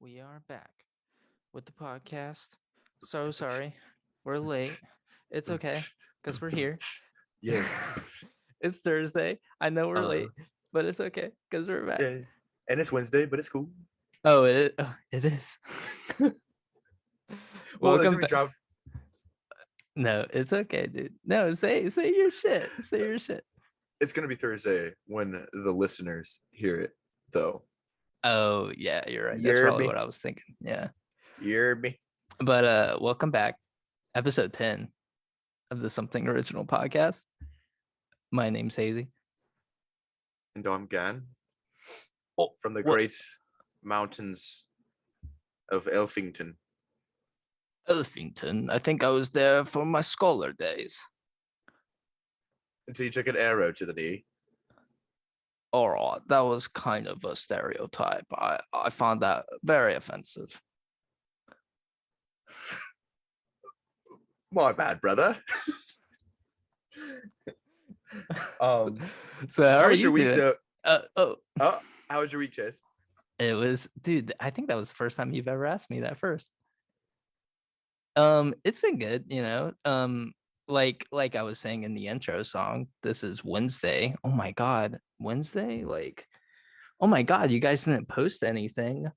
We are back with the podcast. So sorry. We're late. It's okay because we're here. Yeah. It's Thursday. I know we're Uh, late, but it's okay because we're back. yeah. And it's Wednesday, but it's cool. Oh, it is. Well, as Welcome we back. drop, No, it's okay, dude. No, say your shit. Say your shit. it's gonna be Thursday when the listeners hear it, though. Oh, yeah, you're right. You That's hear probably me? what I was thinking. Yeah. You hear me? But welcome back. Episode 10 of the Something Original podcast. My name's Hazy. And I'm Gan Oh, from the what? great mountains of Elfington. Elfington. I think I was there for my scholar days. Until you took an arrow to the knee. All right, that was kind of a stereotype. I found that very offensive. My bad, brother. So how How are was your you week, doing? though? Oh, Oh, how was your week, Chase? it was, dude. I think that was the first time you've ever asked me that first. It's been good, you know. Like I was saying in the intro song, this is Wednesday. Oh my God, Wednesday? Like, oh my God, you guys didn't post anything.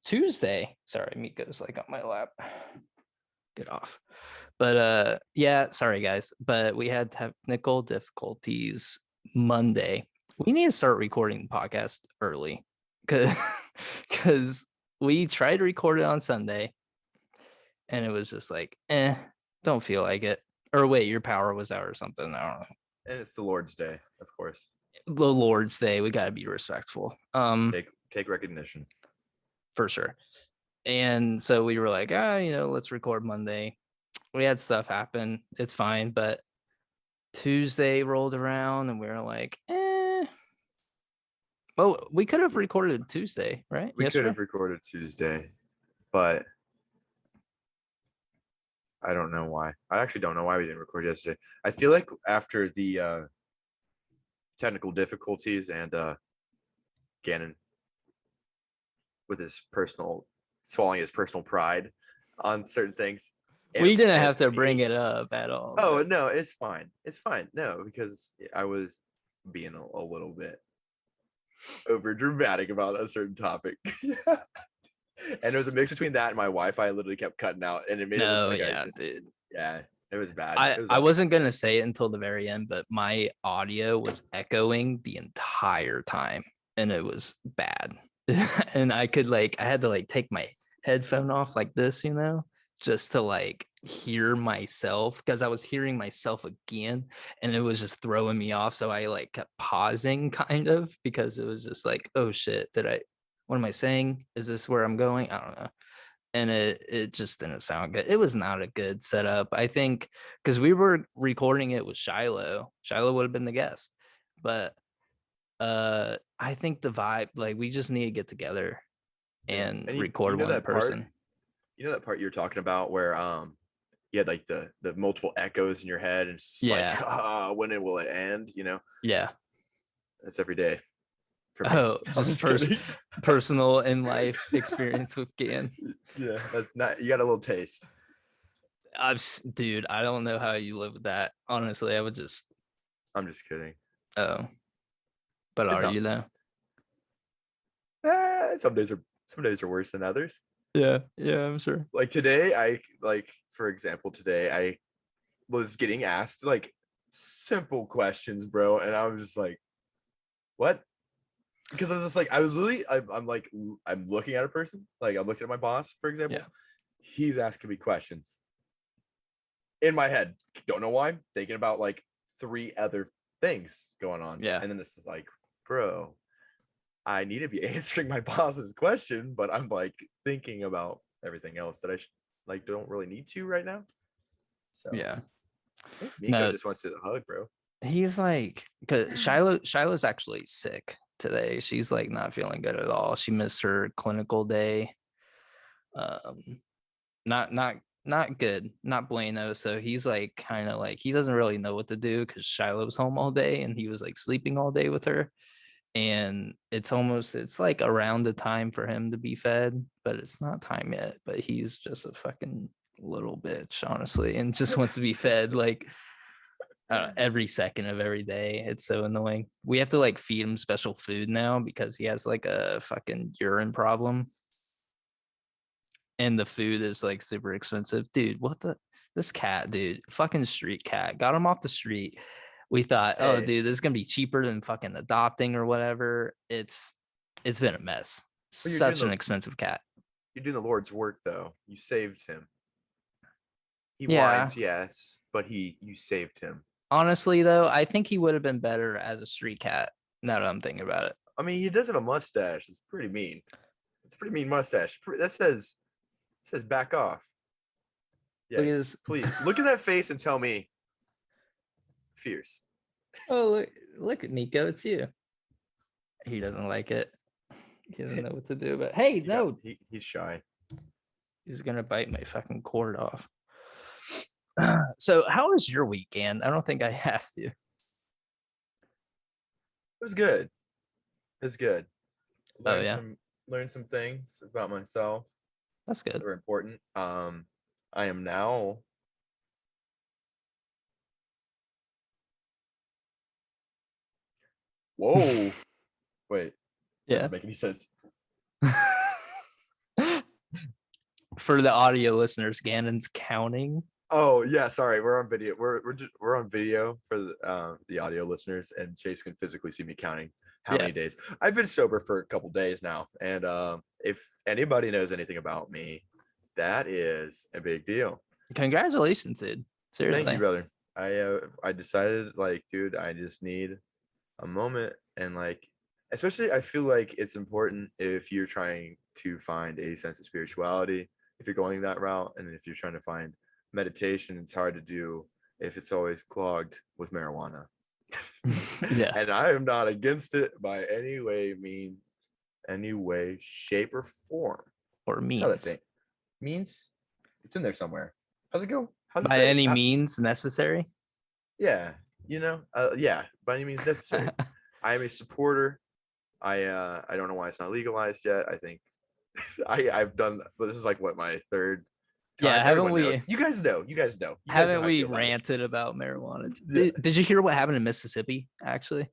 Tuesday. Sorry, Miko's like on my lap. Get off. But yeah, sorry guys, but we had technical difficulties Monday. We need to start recording the podcast early because we tried to record it on Sunday and it was just like, don't feel like it. Or wait, your power was out or something. I don't know. And it's the Lord's Day, of course. The Lord's Day, we gotta be respectful. Take recognition. For sure. And so we were like, let's record Monday. We had stuff happen. It's fine. But Tuesday rolled around and we were like, Well, we could have recorded Tuesday, right? We Yesterday? could have recorded Tuesday, but I don't know why. I actually don't know why we didn't record yesterday. I feel like after the technical difficulties and Gannon with his swallowing his personal pride on certain things. We didn't have to bring it up at all. Oh, no, it's fine. It's fine. No, because I was being a little bit over dramatic about a certain topic. And it was a mix between that and my Wi-Fi literally kept cutting out, and it made it look like dude. Yeah, it was bad. I wasn't gonna say it until the very end, but my audio was echoing the entire time, and it was bad. And I had to take my headphone off like this, just to hear myself, because I was hearing myself again, and it was just throwing me off. So I kept pausing kind of, because it was just like, oh shit, what am I saying? Is this where I'm going? I don't know. And it just didn't sound good. It was not a good setup, I think, because we were recording it with Shiloh. Shiloh would have been the guest, but I think the vibe, we just need to get together and record one person. You know that part you're talking about where you had the multiple echoes in your head, and it's when will it end? Yeah, that's every day. Just personal in life experience with Gan. Yeah, that's not. You got a little taste. Dude, I don't know how you live with that. Honestly, I'm just kidding. Oh, but are you though? Some days are worse than others. Yeah, I'm sure. Today, for example, I was getting asked simple questions, bro, and I was just like, what? Because I was just I'm looking at a person, I'm looking at my boss, for example. Yeah. He's asking me questions in my head. Don't know why. Thinking about 3 other things going on. Yeah. And then this is bro, I need to be answering my boss's question, but I'm thinking about everything else that I don't really need to right now. So yeah. Miko just wants to hug, bro. He's because Shiloh's actually sick today. She's not feeling good at all. She missed her clinical day. Not good, not bueno. So he's kind of he doesn't really know what to do, because Shiloh's home all day and he was sleeping all day with her. and it's like around the time for him to be fed, but it's not time yet. But he's just a fucking little bitch, honestly, and just wants to be fed like every second of every day. It's so annoying. We have to like feed him special food now because he has like a fucking urine problem, and the food is like super expensive. Dude, what the this cat, dude, fucking street cat. Got him off the street. We thought, oh, Hey, dude, this is gonna be cheaper than fucking adopting or whatever. It's been a mess. but Such an expensive cat. you're doing the Lord's work though. You saved him. He Yeah. whines, yes, but you saved him. Honestly, though, I think he would have been better as a street cat. Now that I'm thinking about it. I mean, he does have a mustache. It's pretty mean. It's a pretty mean mustache. That says back off. Look Yeah, at this. please look at that face and tell me fierce. Oh, look at Nico. It's you. He doesn't like it. He doesn't know what to do. But hey, no, He's shy. he's gonna bite my fucking cord off. So, how was your weekend? I don't think I asked you. It was good. It was good. Oh yeah, Learned some things about myself that's that good. were important. I am now whoa. Wait, Yeah. doesn't make any sense. For the audio listeners, Gannon's counting. Oh yeah, sorry. We're on video. We're on video for the audio listeners, and Chase can physically see me counting how many days. I've been sober for a couple days now, and if anybody knows anything about me, that is a big deal. Congratulations, dude. Seriously. Thank you, brother. I decided like, dude, I just need a moment, and like, especially I feel like it's important if you're trying to find a sense of spirituality, if you're going that route, and if you're trying to find meditation, it's hard to do if it's always clogged with marijuana. Yeah. And I am not against it by any way, shape, or form. Or That's how that means. say. Means it's in there somewhere. How's it go? How's it By say? any means necessary. Yeah, yeah, by any means necessary. I am a supporter. I don't know why it's not legalized yet. I think I've done, but this is like what, my third time. Yeah, haven't we? Knows. You guys know. You guys know. Haven't how we about ranted about marijuana? Yeah. Did you hear what happened in Mississippi? Actually,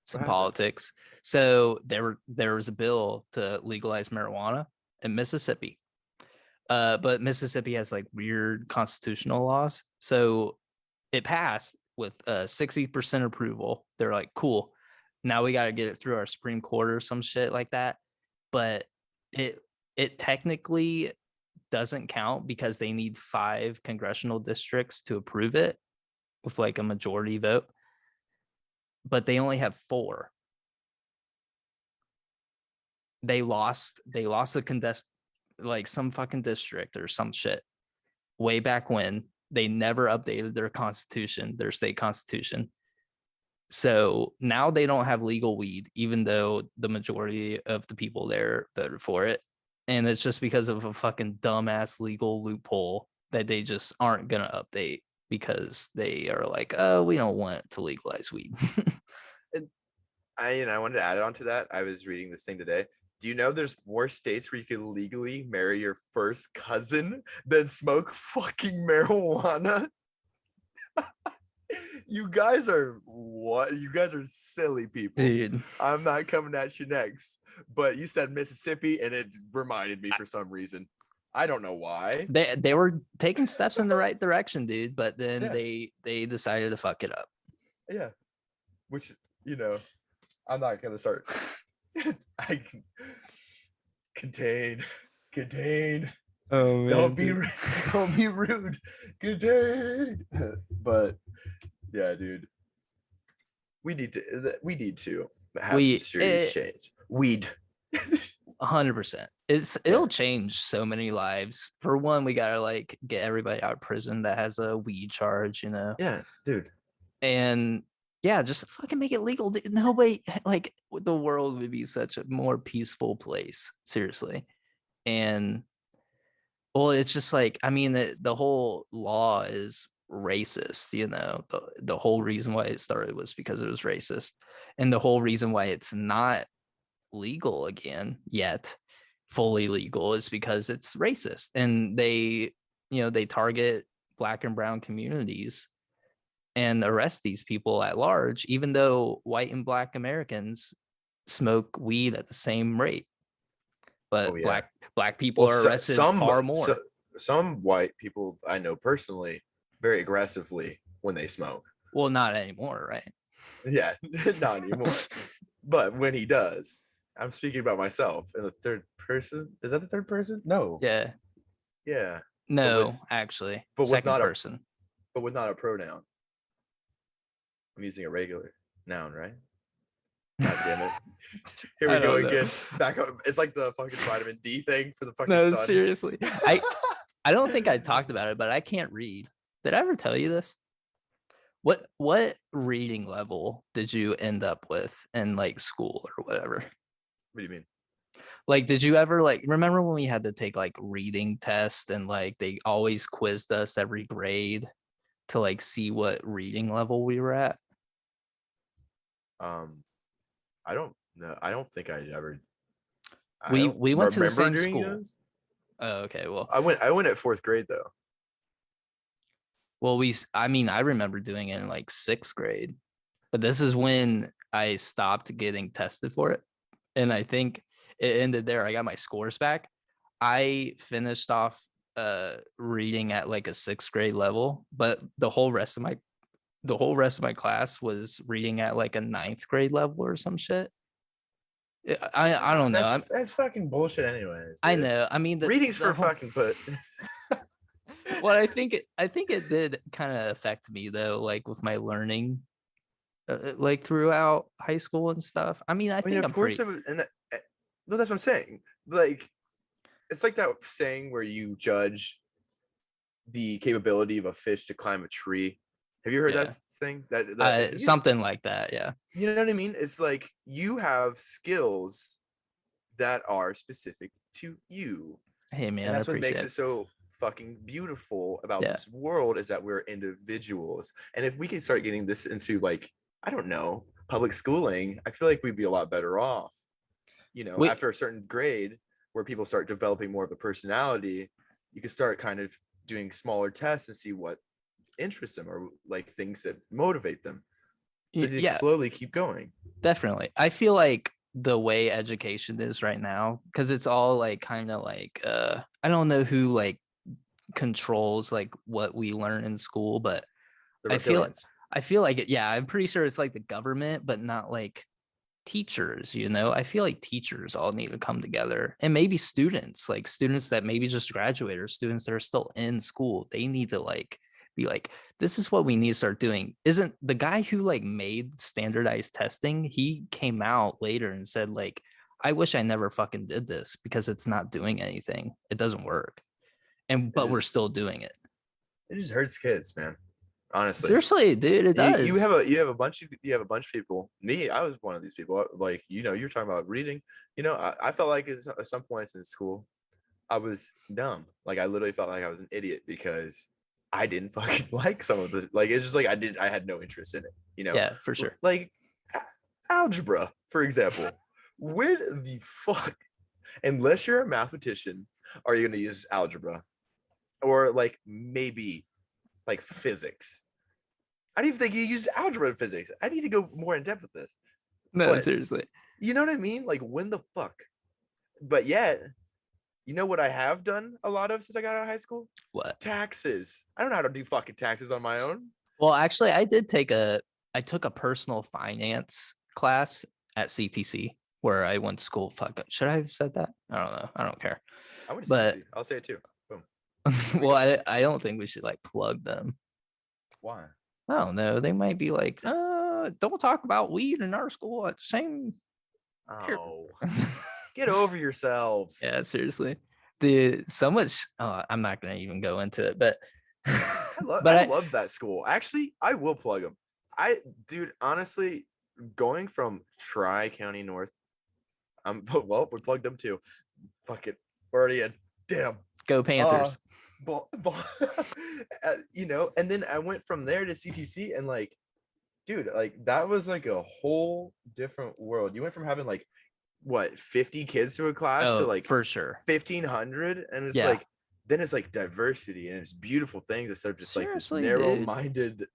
some politics. So there was a bill to legalize marijuana in Mississippi, but Mississippi has like weird constitutional laws. So it passed with 60% approval. They're like, cool. Now we got to get it through our Supreme Court or some shit like that. But it technically doesn't count because they need 5 congressional districts to approve it with like a majority vote. But they only have 4. They lost the like some fucking district or some shit way back when. They never updated their constitution, their state constitution. So now they don't have legal weed, even though the majority of the people there voted for it. And it's just because of a fucking dumbass legal loophole that they just aren't going to update because they are like, oh, we don't want to legalize weed. And I wanted to add on to that. I was reading this thing today. Do you know there's more states where you can legally marry your first cousin than smoke fucking marijuana? You guys are what? You guys are silly people. Dude. I'm not coming at you next. But you said Mississippi, and it reminded me for some reason. I don't know why. They were taking steps in the right direction, dude, but then they decided to fuck it up. Yeah. Which, I'm not gonna start. I can contain. Oh man. Don't be rude. Contain. But yeah, dude. We need to have some serious change. Weed. 100%. It'll change so many lives. For one, we gotta like get everybody out of prison that has a weed charge, Yeah, dude. And yeah, just fucking make it legal. Nobody, like, the world would be such a more peaceful place, seriously. And well, it's just like, I mean, the whole law is racist. The whole reason why it started was because it was racist, and the whole reason why it's not legal again yet, fully legal, is because it's racist, and they target Black and brown communities and arrest these people at large, even though white and Black Americans smoke weed at the same rate, Oh but yeah. black people Well, are arrested far more. some white people I know personally very aggressively when they smoke. Well, not anymore, right? Yeah, not anymore. But when he does, I'm speaking about myself in the third person. Is that the third person? No. Yeah. Yeah. But No, with actually, but with second not a person. but with not a pronoun. I'm using a regular noun, right? God damn it. Here I we go don't know. again. Back up. It's like the fucking vitamin D thing for the fucking No, sun. seriously. I don't think I talked about it, but I can't read. Did I ever tell you this? What reading level did you end up with in like school or whatever? What do you mean? Like, did you ever like remember when we had to take like reading tests and like they always quizzed us every grade to like see what reading level we were at? Um, I don't know. I don't think I ever. I We don't we went to the remember same doing school. those. Oh, okay. Well, I went at fourth grade though. I mean, I remember doing it in like sixth grade, but this is when I stopped getting tested for it. And I think it ended there. I got my scores back. I finished off reading at like a sixth grade level, but the whole rest of my class was reading at like a ninth grade level or some shit. I don't know. That's fucking bullshit, anyways, I dude. know. I mean Reading's the for whole fucking put. well, I think it did kind of affect me though, like with my learning, like throughout high school and stuff. I mean, I I mean, think of I'm course, pretty. it was, and well, that's what I'm saying. Like, it's like that saying where you judge the capability of a fish to climb a tree. Have you heard that Yeah, thing? That I think something like that. Yeah. you know what I mean? It's like you have skills that are specific to you. Hey And man, I that's what makes appreciate it it. so fucking beautiful about Yeah. this world, is that we're individuals. And if we can start getting this into, like, I don't know, public schooling, I feel like we'd be a lot better off. We After a certain grade where people start developing more of a personality, you can start kind of doing smaller tests and see what interests them, or like things that motivate them, so they yeah, slowly keep going. definitely. I feel like the way education is right now, because it's all like kind of like I don't know who like controls like what we learn in school, but The I feel reptilians. I feel like it, yeah, I'm pretty sure it's like the government, but not like teachers. I feel like teachers all need to come together, and maybe students, like students that maybe just graduated, or students that are still in school, they need to like be like, this is what we need to start doing. Isn't the guy who like made standardized testing, he came out later and said like, I wish I never fucking did this because it's not doing anything. It doesn't work. And It but we're just still doing it. it just hurts kids, man. Honestly. Seriously, dude, it You does. have a bunch of people. Me, I was one of these people. Like, you're talking about reading. I felt like at some points in school, I was dumb. Like, I literally felt like I was an idiot because I didn't fucking like some of the, like, it's just like I had no interest in it. Yeah, for sure. Like algebra, for example. Where the fuck, unless you're a mathematician, are you going to use algebra? Or like maybe like physics? I don't even think you use algebra in physics. I need to go more in depth with this. No, But seriously. you know what I mean? Like, when the fuck? But yet, you know what I have done a lot of since I got out of high school? What? Taxes. I don't know how to do fucking taxes on my own. Well, actually, I took a personal finance class at CTC where I went to school. Fuck, should I have said that? I don't know. I don't care. I went to But CTC. I'll say it too. Boom. There we well, go. I don't think we should like plug them. Why? I don't know. They might be like, don't talk about weed in our school at the same here. Oh, get over yourselves. Yeah, seriously. Dude, so much I'm not gonna even go into it, but I but love that school. Actually, I will plug them. Dude, honestly, going from Tri County North, well, we plugged them too. Fuck it, we're already in. damn. Go Panthers. You know, and then I went from there to CTC, and like, dude, like that was like a whole different world. You went from having like what 50 kids to a class to Oh, like for sure. 1,500, and it's Yeah. like then it's like diversity and it's beautiful things instead of just like this Seriously, dude. narrow-minded,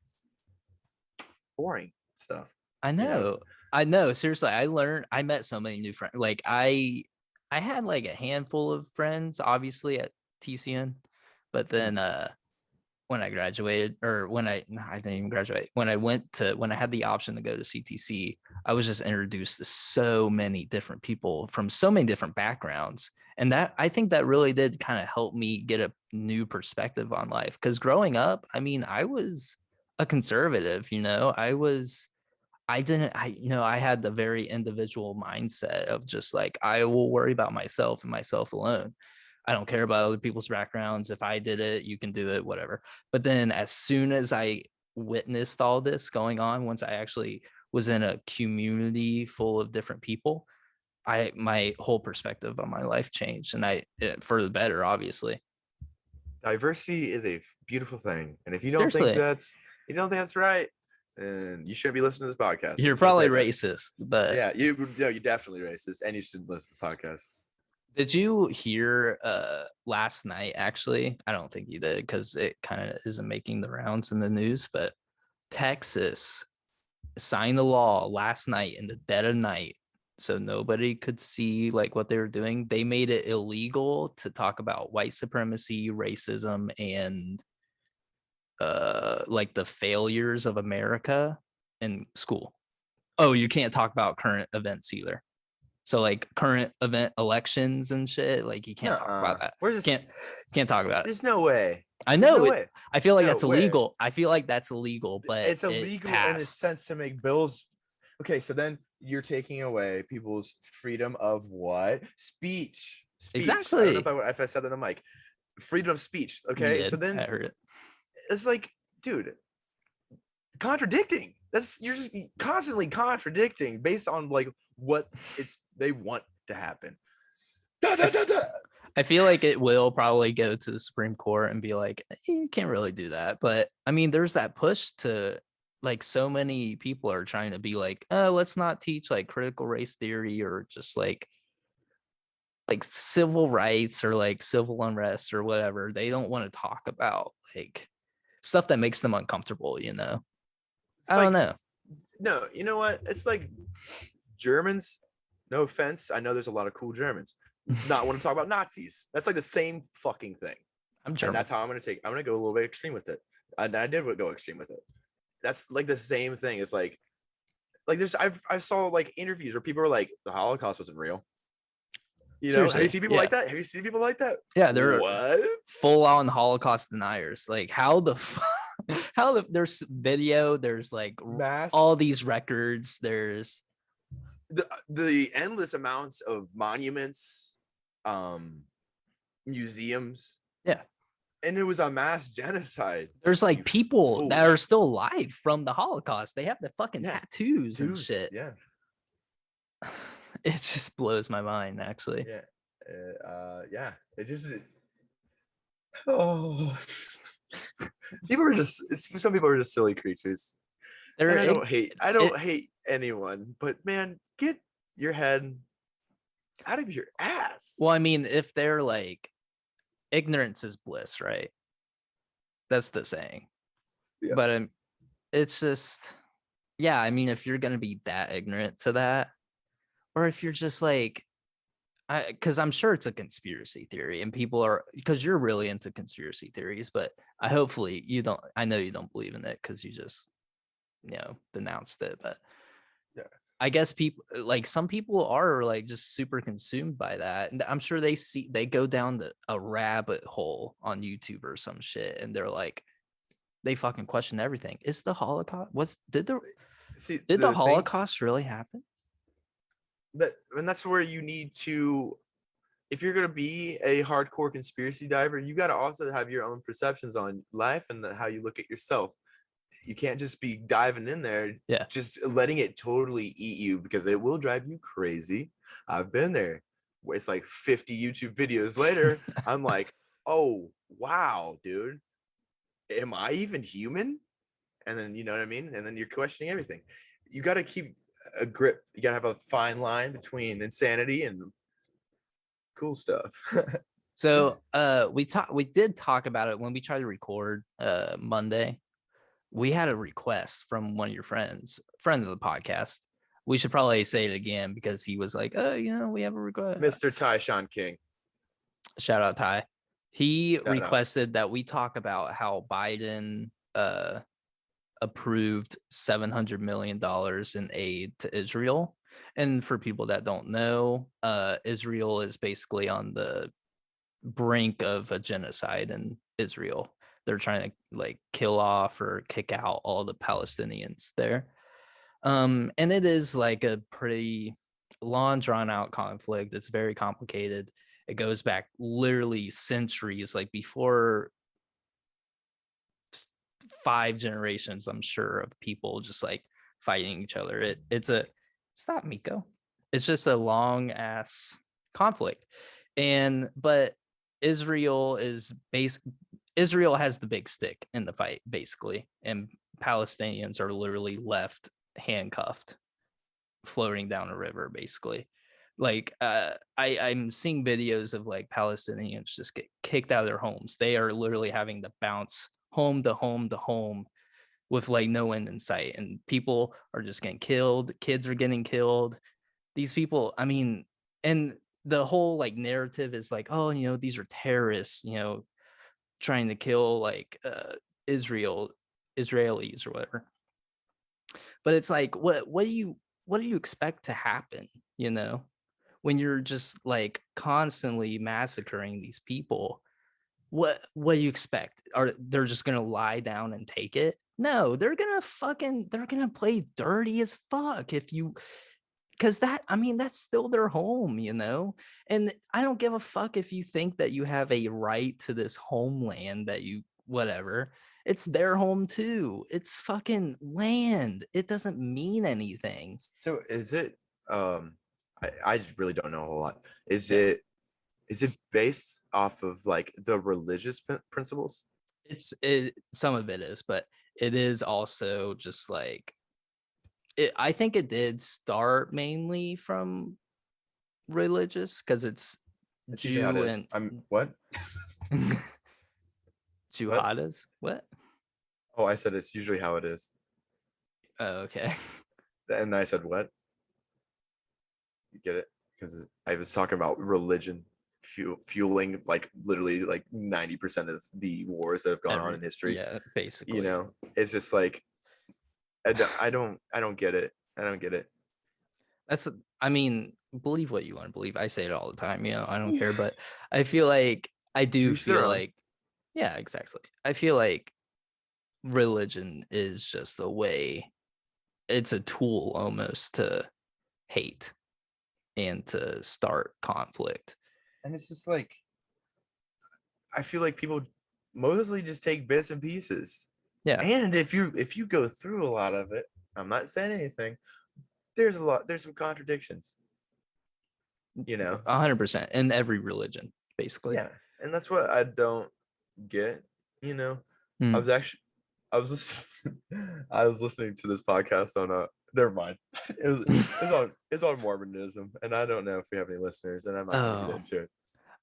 boring stuff. I You know? know. I know. Seriously, I met so many new friends. Like I had like a handful of friends, obviously at TCN, but then when I graduated, or no, I didn't even graduate. When I had the option to go to CTC, I was just introduced to so many different people from so many different backgrounds. And that, I think that really did kind of help me get a new perspective on life. Because growing up, I mean, I was a conservative, I had the very individual mindset of just like, I will worry about myself and myself alone. I don't care about other people's backgrounds. If I did it, you can do it, whatever. But then as soon as I witnessed all this going on, once I actually was in a community full of different people, my whole perspective on my life changed, and for the better, obviously. Diversity is a beautiful thing, and if you don't think Seriously, that's right, then you shouldn't be listening to this podcast. you're probably racist, but Yeah, you're definitely racist, and you should listen to the podcast. did you hear last night? Actually, I don't think you did because it kind of isn't making the rounds in the news, but Texas signed a law last night in the dead of night so nobody could see like what they were doing. They made it illegal to talk about white supremacy, racism, and like the failures of America in school. Oh, you can't talk about current events either. So like current event elections and shit, like you can't talk about that. Where's this? Can't talk about it. There's no way. I know no it. way. I feel like No that's way. illegal. I feel like that's illegal, but it's illegal in a sense to make bills. Okay, so then you're taking away people's freedom of what? Speech. Exactly. I don't know if I said that on the mic. Freedom of speech. Okay, so then I heard it. It's like, dude, contradicting. You're just constantly contradicting based on like what they want to happen. I feel like it will probably go to the Supreme Court and be like, you can't really do that. But I mean, there's that push to like, so many people are trying to be like, oh, let's not teach like critical race theory or just like civil rights or like civil unrest or whatever. They don't want to talk about like stuff that makes them uncomfortable, I don't know. No, you know what? It's like Germans, no offense. I know there's a lot of cool Germans. Not want to talk about Nazis. That's like the same fucking thing. I'm German. And that's how I'm going to go a little bit extreme with it. And I did go extreme with it. That's like the same thing. It's like I saw like interviews where people are like, the Holocaust wasn't real. Have you seen people like that? Have you seen people like that? Yeah, they're what? Full on Holocaust deniers. Like there's video, there's like all these records, there's the endless amounts of monuments, museums. Yeah. And it was a mass genocide. There's like people that are still alive from the Holocaust. They have the fucking tattoos and shit. Yeah. It just blows my mind, actually. Yeah. Yeah. It just. Oh. Some people are just silly creatures. I don't hate anyone, but man, get your head out of your ass. Well, I mean, if they're like, ignorance is bliss, right? That's the saying. Yeah. But it's just, yeah, I mean, if you're going to be that ignorant to that, or if you're just like, because I'm sure it's a conspiracy theory and people are, because you're really into conspiracy theories, but hopefully you don't, I know you don't believe in it because you just, denounced it. But yeah, I guess some people are like just super consumed by that. And I'm sure they go down a rabbit hole on YouTube or some shit. And they're like, they fucking question everything. Is the Holocaust, did the Holocaust really happen? And that's where you need to, if you're going to be a hardcore conspiracy diver, you got to also have your own perceptions on life and how you look at yourself. You can't just be diving in there, just letting it totally eat you, because it will drive you crazy. I've been there. it's like 50 YouTube videos later, I'm like, oh wow, dude, am I even human? And then, you know what I mean? And then you're questioning everything. You got to keep a grip. You got to have a fine line between insanity and cool stuff. So we did talk about it when we tried to record Monday. We had a request from one of your friend of the podcast. We should probably say it again because he was like, oh, we have a request. Mr. Tyshawn King. Shout out Ty. He Shout out. requested that we talk about how Biden approved $700 million in aid to Israel. And for people that don't know, Israel is basically on the brink of a genocide in Israel. They're trying to like kill off or kick out all the Palestinians there. And it is like a pretty long drawn out conflict. It's very complicated. It goes back literally centuries, like before 5 generations, I'm sure, of people just like fighting each other. It's a stop, Miko. It's just a long ass conflict. But Israel has the big stick in the fight, basically, and Palestinians are literally left handcuffed, floating down a river, basically. Like I'm seeing videos of like Palestinians just get kicked out of their homes. They are literally having to bounce home to home to home with like no end in sight, and people are just getting killed. Kids are getting killed. These people, I mean, and the whole like narrative is like, oh, these are terrorists, trying to kill like Israelis or whatever. But it's like, what do you expect to happen, when you're just like constantly massacring these people? What do you expect? Are they're just gonna lie down and take it? No, they're gonna play dirty as fuck because that's still their home, and I don't give a fuck if you think that you have a right to this homeland that you whatever. It's their home too. It's fucking land. It doesn't mean anything. So is it I just really don't know a whole lot. Is it based off of like the religious principles? Some of it is, but it is also just like I think it did start mainly from religious because it's That's usually how it Jew is. and I'm what? Jehadas. What? Oh, I said it's usually how it is. Oh, okay. And I said what? You get it? Because I was talking about religion fueling like literally like 90% of the wars that have gone on in history. Yeah, basically. It's just like I don't get it. I don't get it. Believe what you want to believe. I say it all the time, I don't care, but I feel like I do feel like, yeah, exactly. I feel like religion is just a way, it's a tool almost to hate and to start conflict. And it's just like, I feel like people mostly just take bits and pieces. Yeah. And if you go through a lot of it, I'm not saying anything, there's some contradictions. 100% in every religion, basically. Yeah. And that's what I don't get, I was listening to this podcast on never mind. It's on Mormonism, and I don't know if we have any listeners, and I'm not gonna get into it.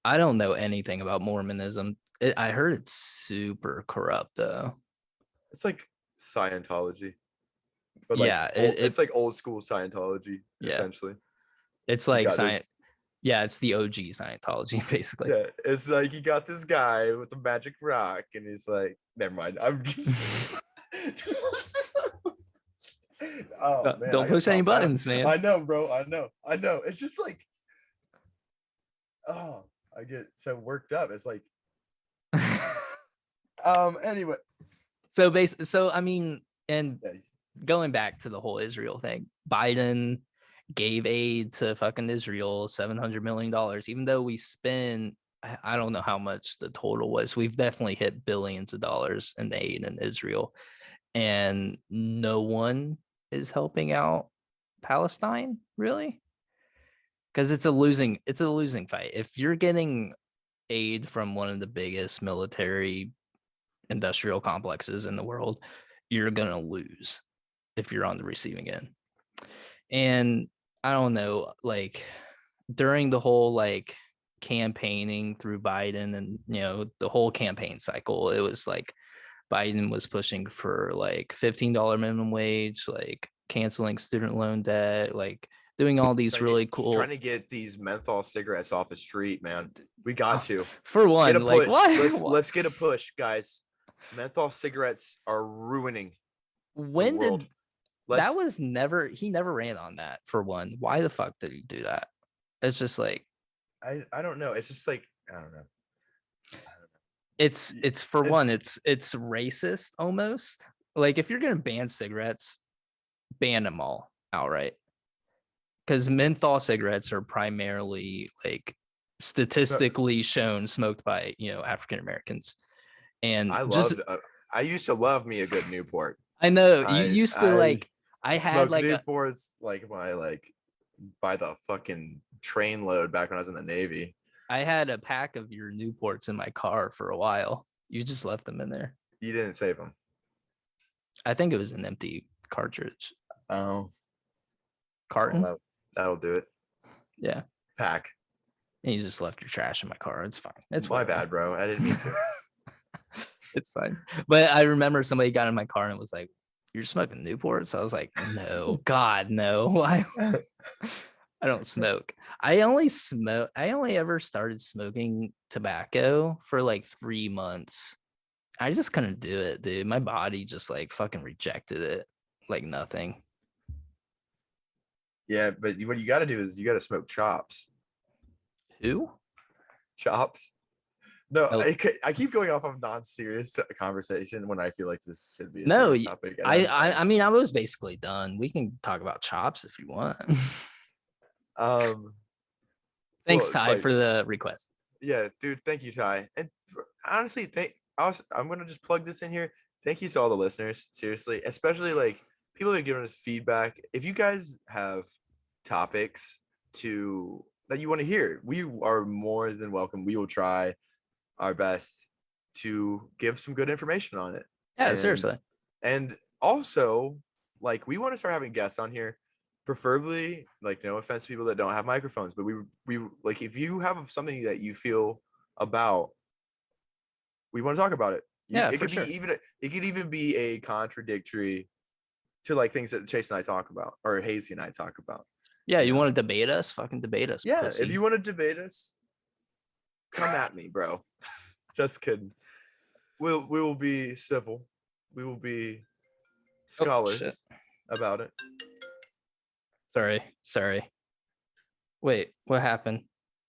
I don't know anything about Mormonism. I heard it's super corrupt though. It's like Scientology, but it's like old school Scientology, essentially. It's like science. Yeah, it's the OG Scientology, basically. Yeah, it's like you got this guy with the magic rock, and he's like, never mind. Oh man, don't push any buttons, man. I know, bro. I know. It's just like, oh, I get so worked up. It's like, anyway. Going back to the whole Israel thing, Biden gave aid to fucking Israel, $700 million, even though we spend, I don't know how much the total was. We've definitely hit billions of dollars in aid in Israel, and no one is helping out Palestine, really. because it's a losing fight. If you're getting aid from one of the biggest military industrial complexes in the world, you're gonna lose if you're on the receiving end. And I don't know, like during the whole like campaigning through Biden and the whole campaign cycle, it was like Biden was pushing for like $15 minimum wage, like canceling student loan debt, like doing all these really trying cool. to get these menthol cigarettes off the street, man. We got to For get a one, like push. what? Let's get a push, guys. Menthol cigarettes are ruining the When world. did that was never he never ran on that for one. Why the fuck did he do that? It's just like I don't know. It's just like I don't know. It's for one, it's racist almost. Like if you're gonna ban cigarettes, ban them all outright. Because menthol cigarettes are primarily like statistically shown smoked by African Americans. And I used to love me a good Newport. I know you used to like I had like Newports like my like by the fucking train load back when I was in the Navy. I had a pack of your Newports in my car for a while. You just left them in there. You didn't save them. I think it was an empty cartridge. Oh, carton. Well, that'll do it. Yeah. Pack. And you just left your trash in my car. It's fine. It's my bad, bro. I didn't mean to. It's fine. But I remember somebody got in my car and was like, "You're smoking Newports?" I was like, "No, God, no." I don't smoke. I only ever started smoking tobacco for like 3 months. I just couldn't do it, dude. My body just like fucking rejected it like nothing. Yeah, but what you got to do is you got to smoke chops. Who? Chops. No, I keep going off of non-serious conversation when I feel like this should be a serious topic. I mean, I was basically done. We can talk about chops if you want. Thanks, Ty, for the request. Yeah, dude. Thank you, Ty. And honestly, I'm gonna just plug this in here. Thank you to all the listeners. Seriously, especially like people that are giving us feedback. If you guys have topics that you want to hear, we are more than welcome. We will try our best to give some good information on it. Yeah, seriously. And also, like, we want to start having guests on here, preferably, like, no offense to people that don't have microphones, but we like, if you have something that you feel about, we want to talk about it. Yeah, it could even be a contradictory to like things that Chase and I talk about, or Hazy and I talk about. Yeah, you want to debate us? Fucking debate us. Yeah, pussy. If you want to debate us, come at me, bro. Just kidding. We will be civil. We will be scholars about it. Sorry. Wait, what happened?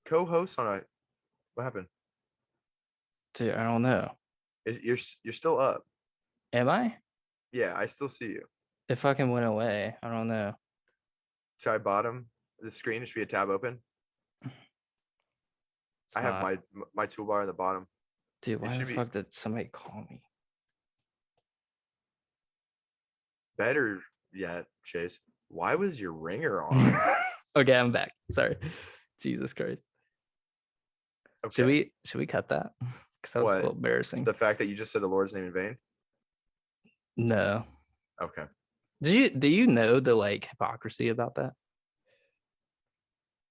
Co-host on a. What happened? Dude, I don't know. You're still up. Am I? Yeah, I still see you. It fucking went away. I don't know. Try bottom. The screen should be a tab open. I have my toolbar on the bottom. Dude, why the fuck did somebody call me? Better yet, Chase, why was your ringer on? Okay, I'm back. Sorry. Jesus Christ. Okay. Should we cut that? Because that was a little embarrassing. The fact that you just said the Lord's name in vain? No. Okay. Do you know the like hypocrisy about that?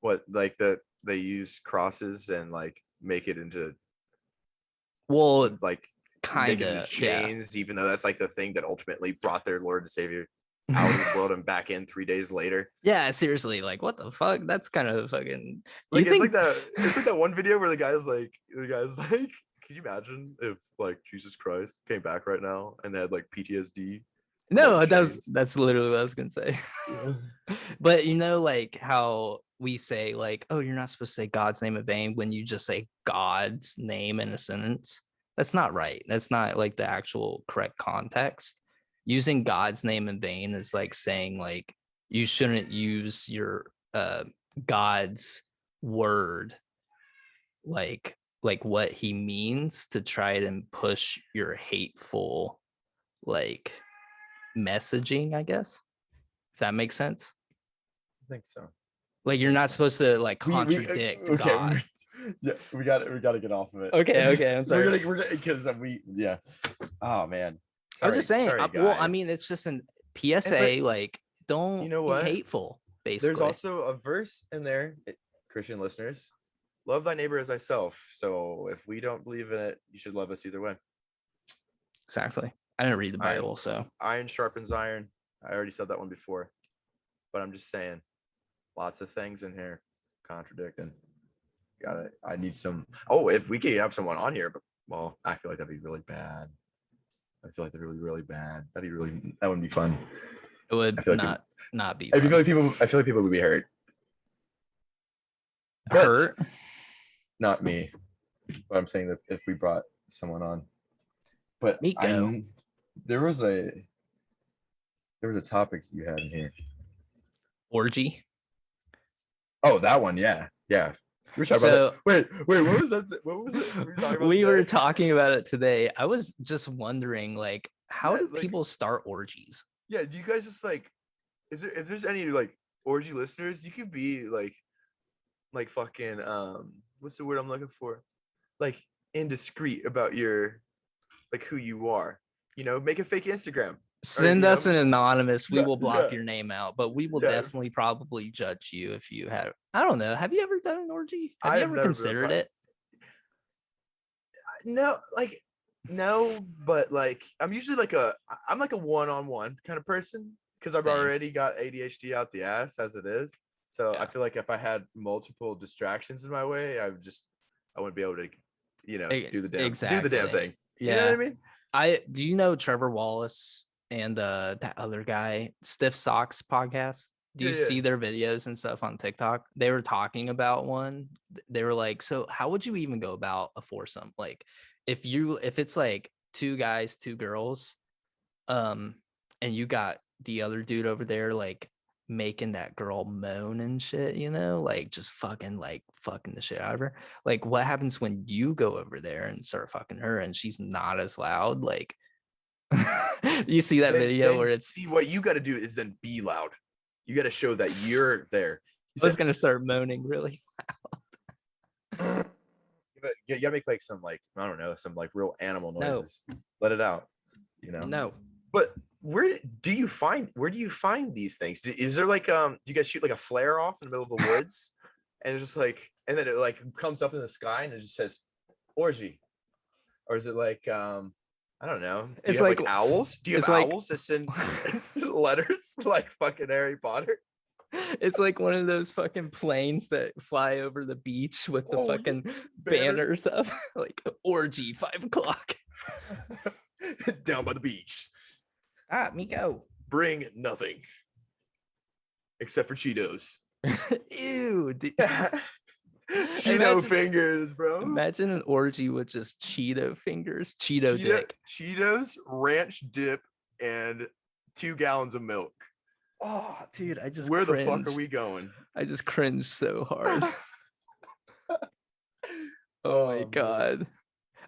What, like that they use crosses and like make it into like kind of chains, even though that's like the thing that ultimately brought their Lord and Savior out of this world and back in 3 days later. Yeah, seriously, like what the fuck? That's kind of fucking like it's like that one video where the guy's like, can you imagine if like Jesus Christ came back right now and they had like PTSD? No, that's literally what I was gonna say. Yeah. But like how we say like, oh, you're not supposed to say God's name in vain when you just say God's name in a sentence. That's not right. That's not like the actual correct context. Using God's name in vain is like saying like you shouldn't use your God's word like what he means to try and push your hateful like messaging, I guess, if that makes sense. I think so. Like you're not supposed to like We contradict okay. God. Yeah, we got to get off of it. Okay, I'm sorry. we're gonna because yeah. Oh man, I'm just saying. sorry Well, I guys. mean, it's just an But PSA. Like, you don't know be what? hateful. There's Basically, also a verse in there, Christian listeners. Love thy neighbor as thyself. So if we don't believe in it, you should love us either way. exactly. I didn't read the Iron, Bible, so iron sharpens iron. I already said that one before, but I'm just saying, lots of things in here contradicting. Got it. I need some. Oh, if we could have someone on here, but well, I feel like that'd be really bad. I feel like they're really, really bad. That wouldn't be fun. it would I feel like not be I fun. feel like people would be hurt. But Hurt. not me. But I'm saying that if we brought someone on, but Miko. there was a topic you had in here. Orgy. Oh, that one, yeah. We were talking about that. Wait, what was that? What was it? We were talking about it today. I was just wondering, like, how do like, people start orgies? Yeah, do you guys just like if there's any like orgy listeners, you could be like fucking what's the word I'm looking for? Like indiscreet about your like who you are. You know, make a fake Instagram. Send us an anonymous. We will block yeah. your name out, but we will definitely probably judge you if you have. I don't know. Have you ever done an orgy? Have you ever considered it? No, like no, but like I'm usually like I'm like a one-on-one kind of person because I've already got ADHD out the ass as it is. So I feel like if I had multiple distractions in my way, I wouldn't be able to, do the damn thing. Yeah. You know what I mean? Do you know Trevor Wallace and that other guy, Stiff Socks podcast? Do you see their videos and stuff on TikTok? They were talking about one. They were like, so how would you even go about a foursome? Like if it's like 2 guys, 2 girls, and you got the other dude over there like making that girl moan and shit, like just fucking the shit out of her. Like what happens when you go over there and start fucking her and she's not as loud? Like you see that video where it's what you got to do is then be loud. You got to show that you're there. I was gonna start moaning really loud. You gotta make like some like I don't know some like real animal noises. No. Let it out. No. But where do you find these things? Is there like do you guys shoot like a flare off in the middle of the woods, and it's just like and then it like comes up in the sky and it just says orgy, or is it like I don't know. Do you have like owls? Do you have owls that send letters like fucking Harry Potter? It's like one of those fucking planes that fly over the beach with the fucking banners up, like orgy 5 o'clock. Down by the beach. Miko. Bring nothing. Except for Cheetos. Ew. Cheeto fingers, bro. Imagine an orgy with just Cheeto fingers, Cheeto dick. Cheetos, ranch dip, and 2 gallons of milk. Oh, dude, I just Where cringed. The fuck are we going? I just cringed so hard. Oh my god. Man.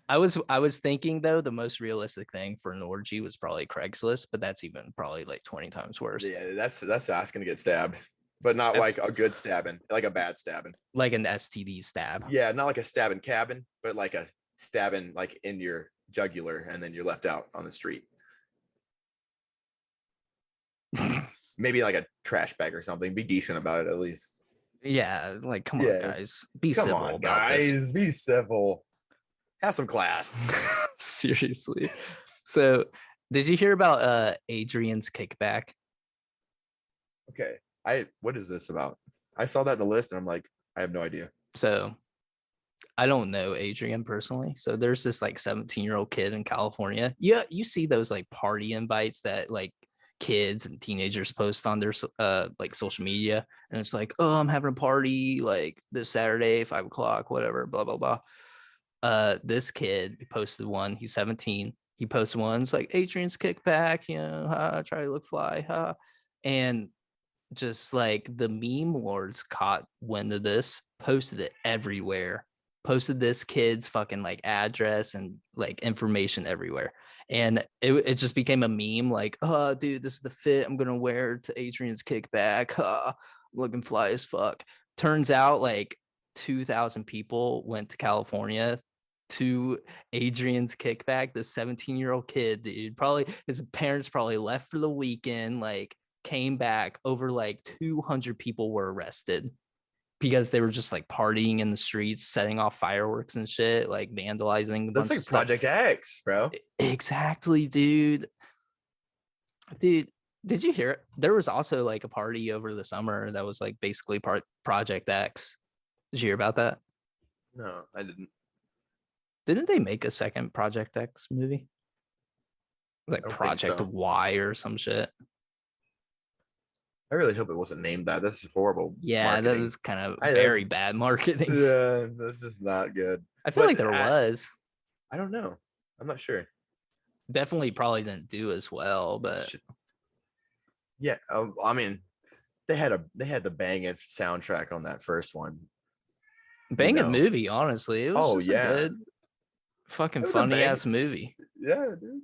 I was thinking though the most realistic thing for an orgy was probably Craigslist, but that's even probably like 20 times worse. Yeah, that's asking to get stabbed. But not like a good stabbing, like a bad stabbing. Like an STD stab. Yeah, not like a stabbing cabin, but like a stabbing like in your jugular and then you're left out on the street. Maybe like a trash bag or something. Be decent about it at least. Yeah, like come on, guys. Be civil about guys. This. Be civil. Have some class. Seriously. So did you hear about Adrian's Kickback? Okay. What is this about? I saw that in the list and I'm like, I have no idea. So I don't know Adrian personally. So there's this like 17-year-old kid in California. Yeah, you see those like party invites that like kids and teenagers post on their like social media, and it's like, oh, I'm having a party like this Saturday, 5 o'clock, whatever, blah blah blah. This kid posted one. He's 17. He posted one. It's like Adrian's Kickback, try to look fly, and just like the meme lords caught wind of this, posted it everywhere, posted this kid's fucking like address and like information everywhere. And it just became a meme like, oh, dude, this is the fit I'm going to wear to Adrian's Kickback. looking fly as fuck. Turns out like 2,000 people went to California to Adrian's Kickback, the 17-year-old kid, dude. Probably his parents probably left for the weekend, like came back. Over like 200 people were arrested because they were just like partying in the streets, setting off fireworks and shit, like vandalizing a That's bunch like of stuff. Project X, bro. Exactly, dude. Dude, did you hear it? There was also like a party over the summer that was like basically Project X. Did you hear about that? No, I didn't. Didn't they make a second Project X movie? Like I don't think Project so. Y or some shit. I really hope it wasn't named that. That's horrible Yeah, that marketing. was kind of I very bad marketing. Yeah, that's just not good. I feel like there was. I don't know. I'm not sure. Definitely probably didn't do as well, but Yeah, I mean, they had the Bang It soundtrack on that first one. bang a movie, honestly. It was Oh just a yeah, good fucking it was a funny bang. ass movie. Yeah, dude.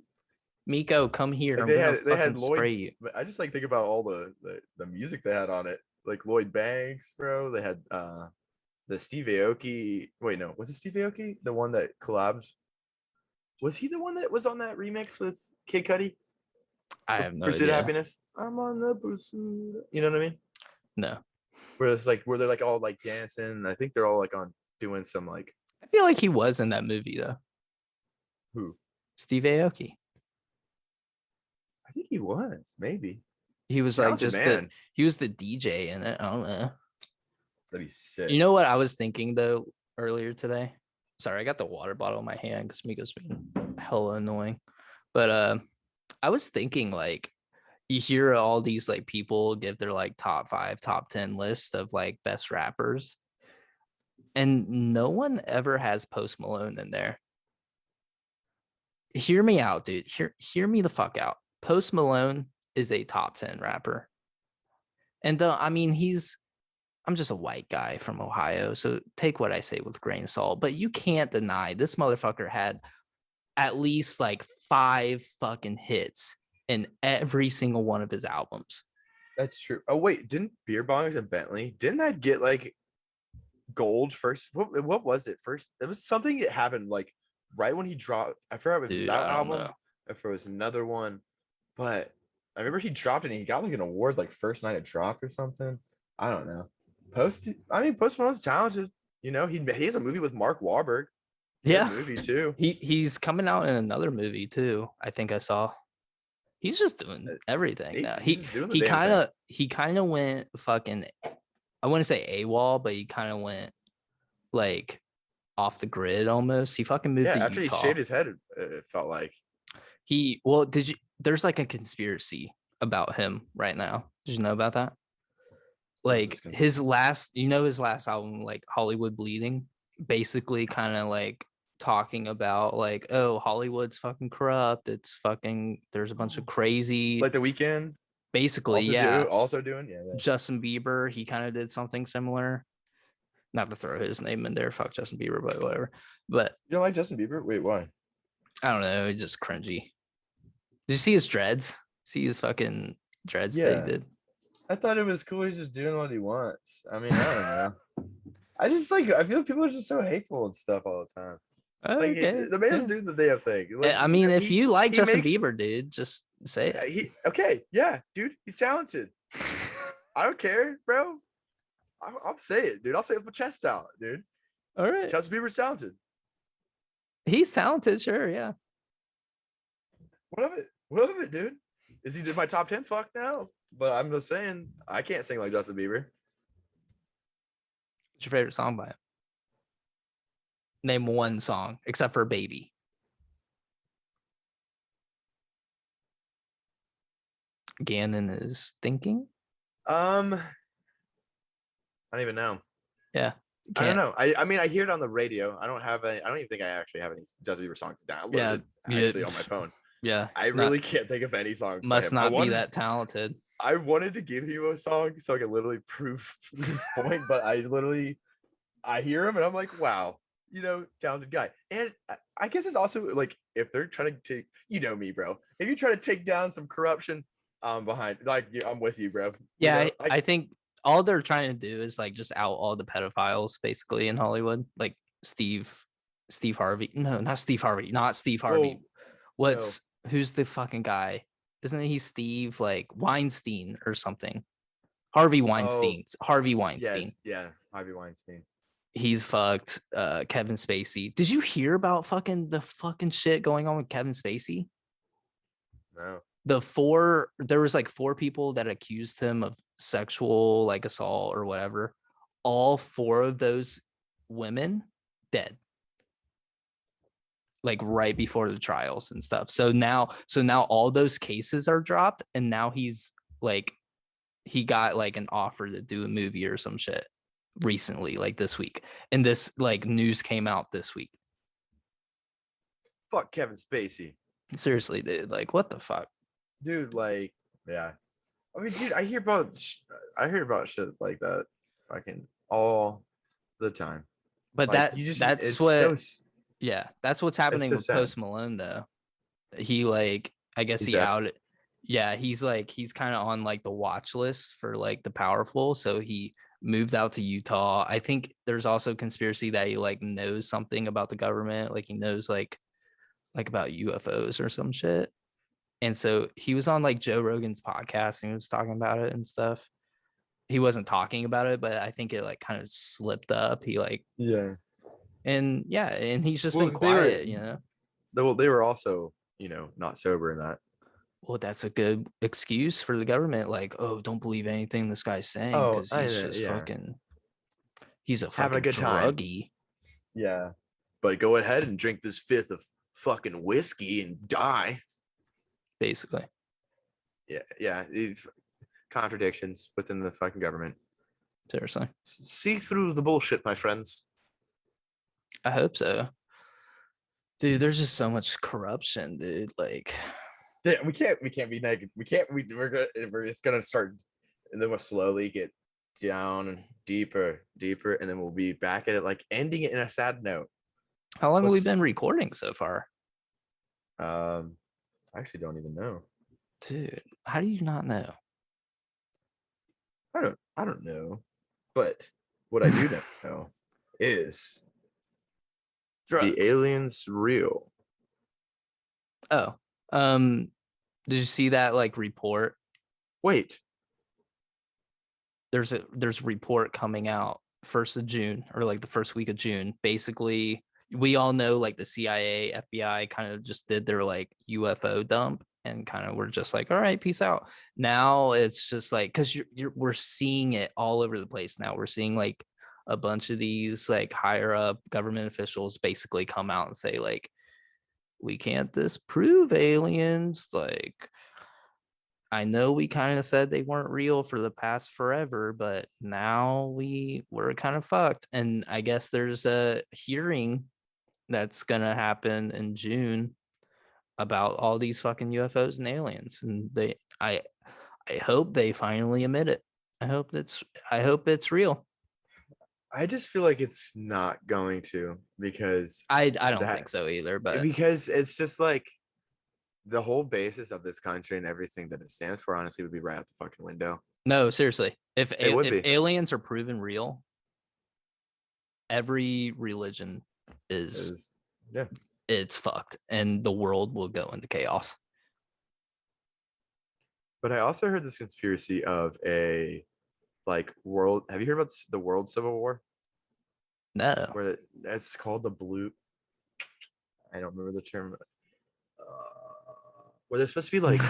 Miko, come here. Like I'm gonna they fucking had Lloyd. spray you. I just like think about all the music they had on it. Like Lloyd Banks, bro. They had the Steve Aoki. Wait, no, was it Steve Aoki? The one that collabed? Was he the one that was on that remix with Kid Cudi? I have no Pursuit of idea. Happiness. I'm on the pursuit. You know what I mean? No. Where it's like where they're like all like dancing. And I think they're all like on doing some like I feel like he was in that movie though. who? Steve Aoki. I think he was maybe. He was like Talented just man. he was the DJ in it. I don't know. That'd be sick. You know what I was thinking though earlier today? Sorry, I got the water bottle in my hand because Miko's being hella annoying. But I was thinking like you hear all these like people give their like top 5, top 10 list of like best rappers, and no one ever has Post Malone in there. Hear me out, dude. Hear me the fuck out. Post Malone is a top 10 rapper. And I mean, I'm just a white guy from Ohio, so take what I say with grain of salt. But you can't deny this motherfucker had at least like 5 fucking hits in every single one of his albums. That's true. Oh wait, didn't Beer Bongs and Bentley? Didn't that get like gold first? What was it first? It was something that happened like right when he dropped. I forgot if it was Dude, that I don't album, know. if it was another one, but I remember he dropped it and he got like an award like first night it dropped or something. I don't know. Post Malone's talented. You know, he has a movie with Mark Wahlberg. Yeah, movie too. He's coming out in another movie too. I think I saw. He's just doing everything now. He's just doing the damn thing. He kind of went fucking. I wouldn't say AWOL, but he kind of went like off the grid almost. He fucking moved to after Utah. he shaved his head, it felt like did you? There's like a conspiracy about him right now. Did you know about that? Like his last album, like Hollywood Bleeding, basically kind of like talking about like, oh, Hollywood's fucking corrupt. It's fucking, there's a bunch of crazy, like The Weeknd. Basically, also doing Justin Bieber, he kind of did something similar. Not to throw his name in there, fuck Justin Bieber, but whatever. But you don't like Justin Bieber? Wait, why? I don't know, just cringy. Did you see his dreads? See his fucking dreads that he did? I thought it was cool. He's just doing what he wants. I mean, I don't know. I just like, I feel people are just so hateful and stuff all the time. Like, Okay. the man's doing the damn thing. Like, I mean, if you like Justin Bieber, dude, just say it. Dude, he's talented. I don't care, bro. I'll say it, dude. I'll say it with my chest out, dude. All right. Justin Bieber's talented. He's talented, sure, yeah. What of it? What of it, dude? Is he in my top 10? Fuck no. But I'm just saying, I can't sing like Justin Bieber. What's your favorite song by him? Name one song, except for Baby. Gannon is thinking. I don't even know. Yeah. I don't know. I mean, I hear it on the radio. I don't even think I actually have any Justin Bieber songs downloaded actually on my phone. Yeah. I really can't think of any songs. Must not be that talented. I wanted to give you a song so I could literally prove this point, but I hear him and I'm like, wow, talented guy. And I guess it's also like, if they're trying to take, me, bro, if you try to take down some corruption, behind, like, I'm with you, bro. Yeah, I think all they're trying to do is like just out all the pedophiles basically in Hollywood, like Steve Harvey. No, not Steve Harvey. Not Steve Harvey. Well, no. What's who's the fucking guy? Isn't he Steve like Weinstein or something? Harvey Oh, Weinstein. Harvey Weinstein. yes, yeah, Harvey Weinstein. He's fucked Kevin Spacey. Did you hear about the fucking shit going on with Kevin Spacey? No. There was like four people that accused him of sexual like assault or whatever. All four of those women dead, like right before the trials and stuff. So now all those cases are dropped, and now he got like an offer to do a movie or some shit recently, like this week. And this like news came out this week. Fuck Kevin Spacey. Seriously, dude, like what the fuck? Dude, like, yeah. I mean, dude, I hear about shit like that fucking all the time. But Like, you just, that's that's what's it's happening so with sad. Post Malone though. He like I guess He's he F. outed. Yeah, he's kind of on like the watch list for like the powerful. So he moved out to Utah. I think there's also conspiracy that he like knows something about the government, like he knows like about UFOs or some shit. And so he was on like Joe Rogan's podcast and he was talking about it and stuff. He wasn't talking about it, but I think it like kind of slipped up. He like Yeah. and yeah, and he's just been Well, they were, quiet, you know. they were also, not sober in that. Well, that's a good excuse for the government. Like, oh, don't believe anything this guy's saying Oh, because he's just yeah, he's a having a fucking good time. druggie, Yeah. But go ahead and drink this fifth of fucking whiskey and die. basically. Yeah. Contradictions within the fucking government. Seriously. See through the bullshit, my friends. I hope so. Dude, there's just so much corruption, dude. Like, Yeah, we can't be negative. We're just gonna start, and then we'll slowly get down and deeper, and then we'll be back at it, like ending it in a sad note. how long have we Let's been recording so far? I actually don't even know. Dude, how do you not know? I don't know. But what I do know is the Drugs. aliens real. Oh, did you see that like report? Wait. There's a report coming out 1st of June or like the first week of June. Basically, we all know like the CIA, FBI kind of just did their like UFO dump and kind of we're just like, all right, peace out. Now it's just like because we're seeing it all over the place now. We're seeing like a bunch of these like higher up government officials basically come out and say like we can't disprove aliens. Like I know we kind of said they weren't real for the past forever, but now we're kind of fucked. And I guess there's a hearing that's gonna happen in June about all these fucking UFOs and aliens. And I hope they finally admit it. I hope it's real. I just feel like it's not going to because I don't think that so either, but because it's just like the whole basis of this country and everything that it stands for honestly would be right out the fucking window. no, seriously. It would If be. aliens are proven real, every religion is Yeah. it's fucked and the world will go into chaos. But I also heard this conspiracy of a like world. Have you heard about the World Civil War? No. Where that's called the blue. I don't remember the term. Where there's supposed to be like.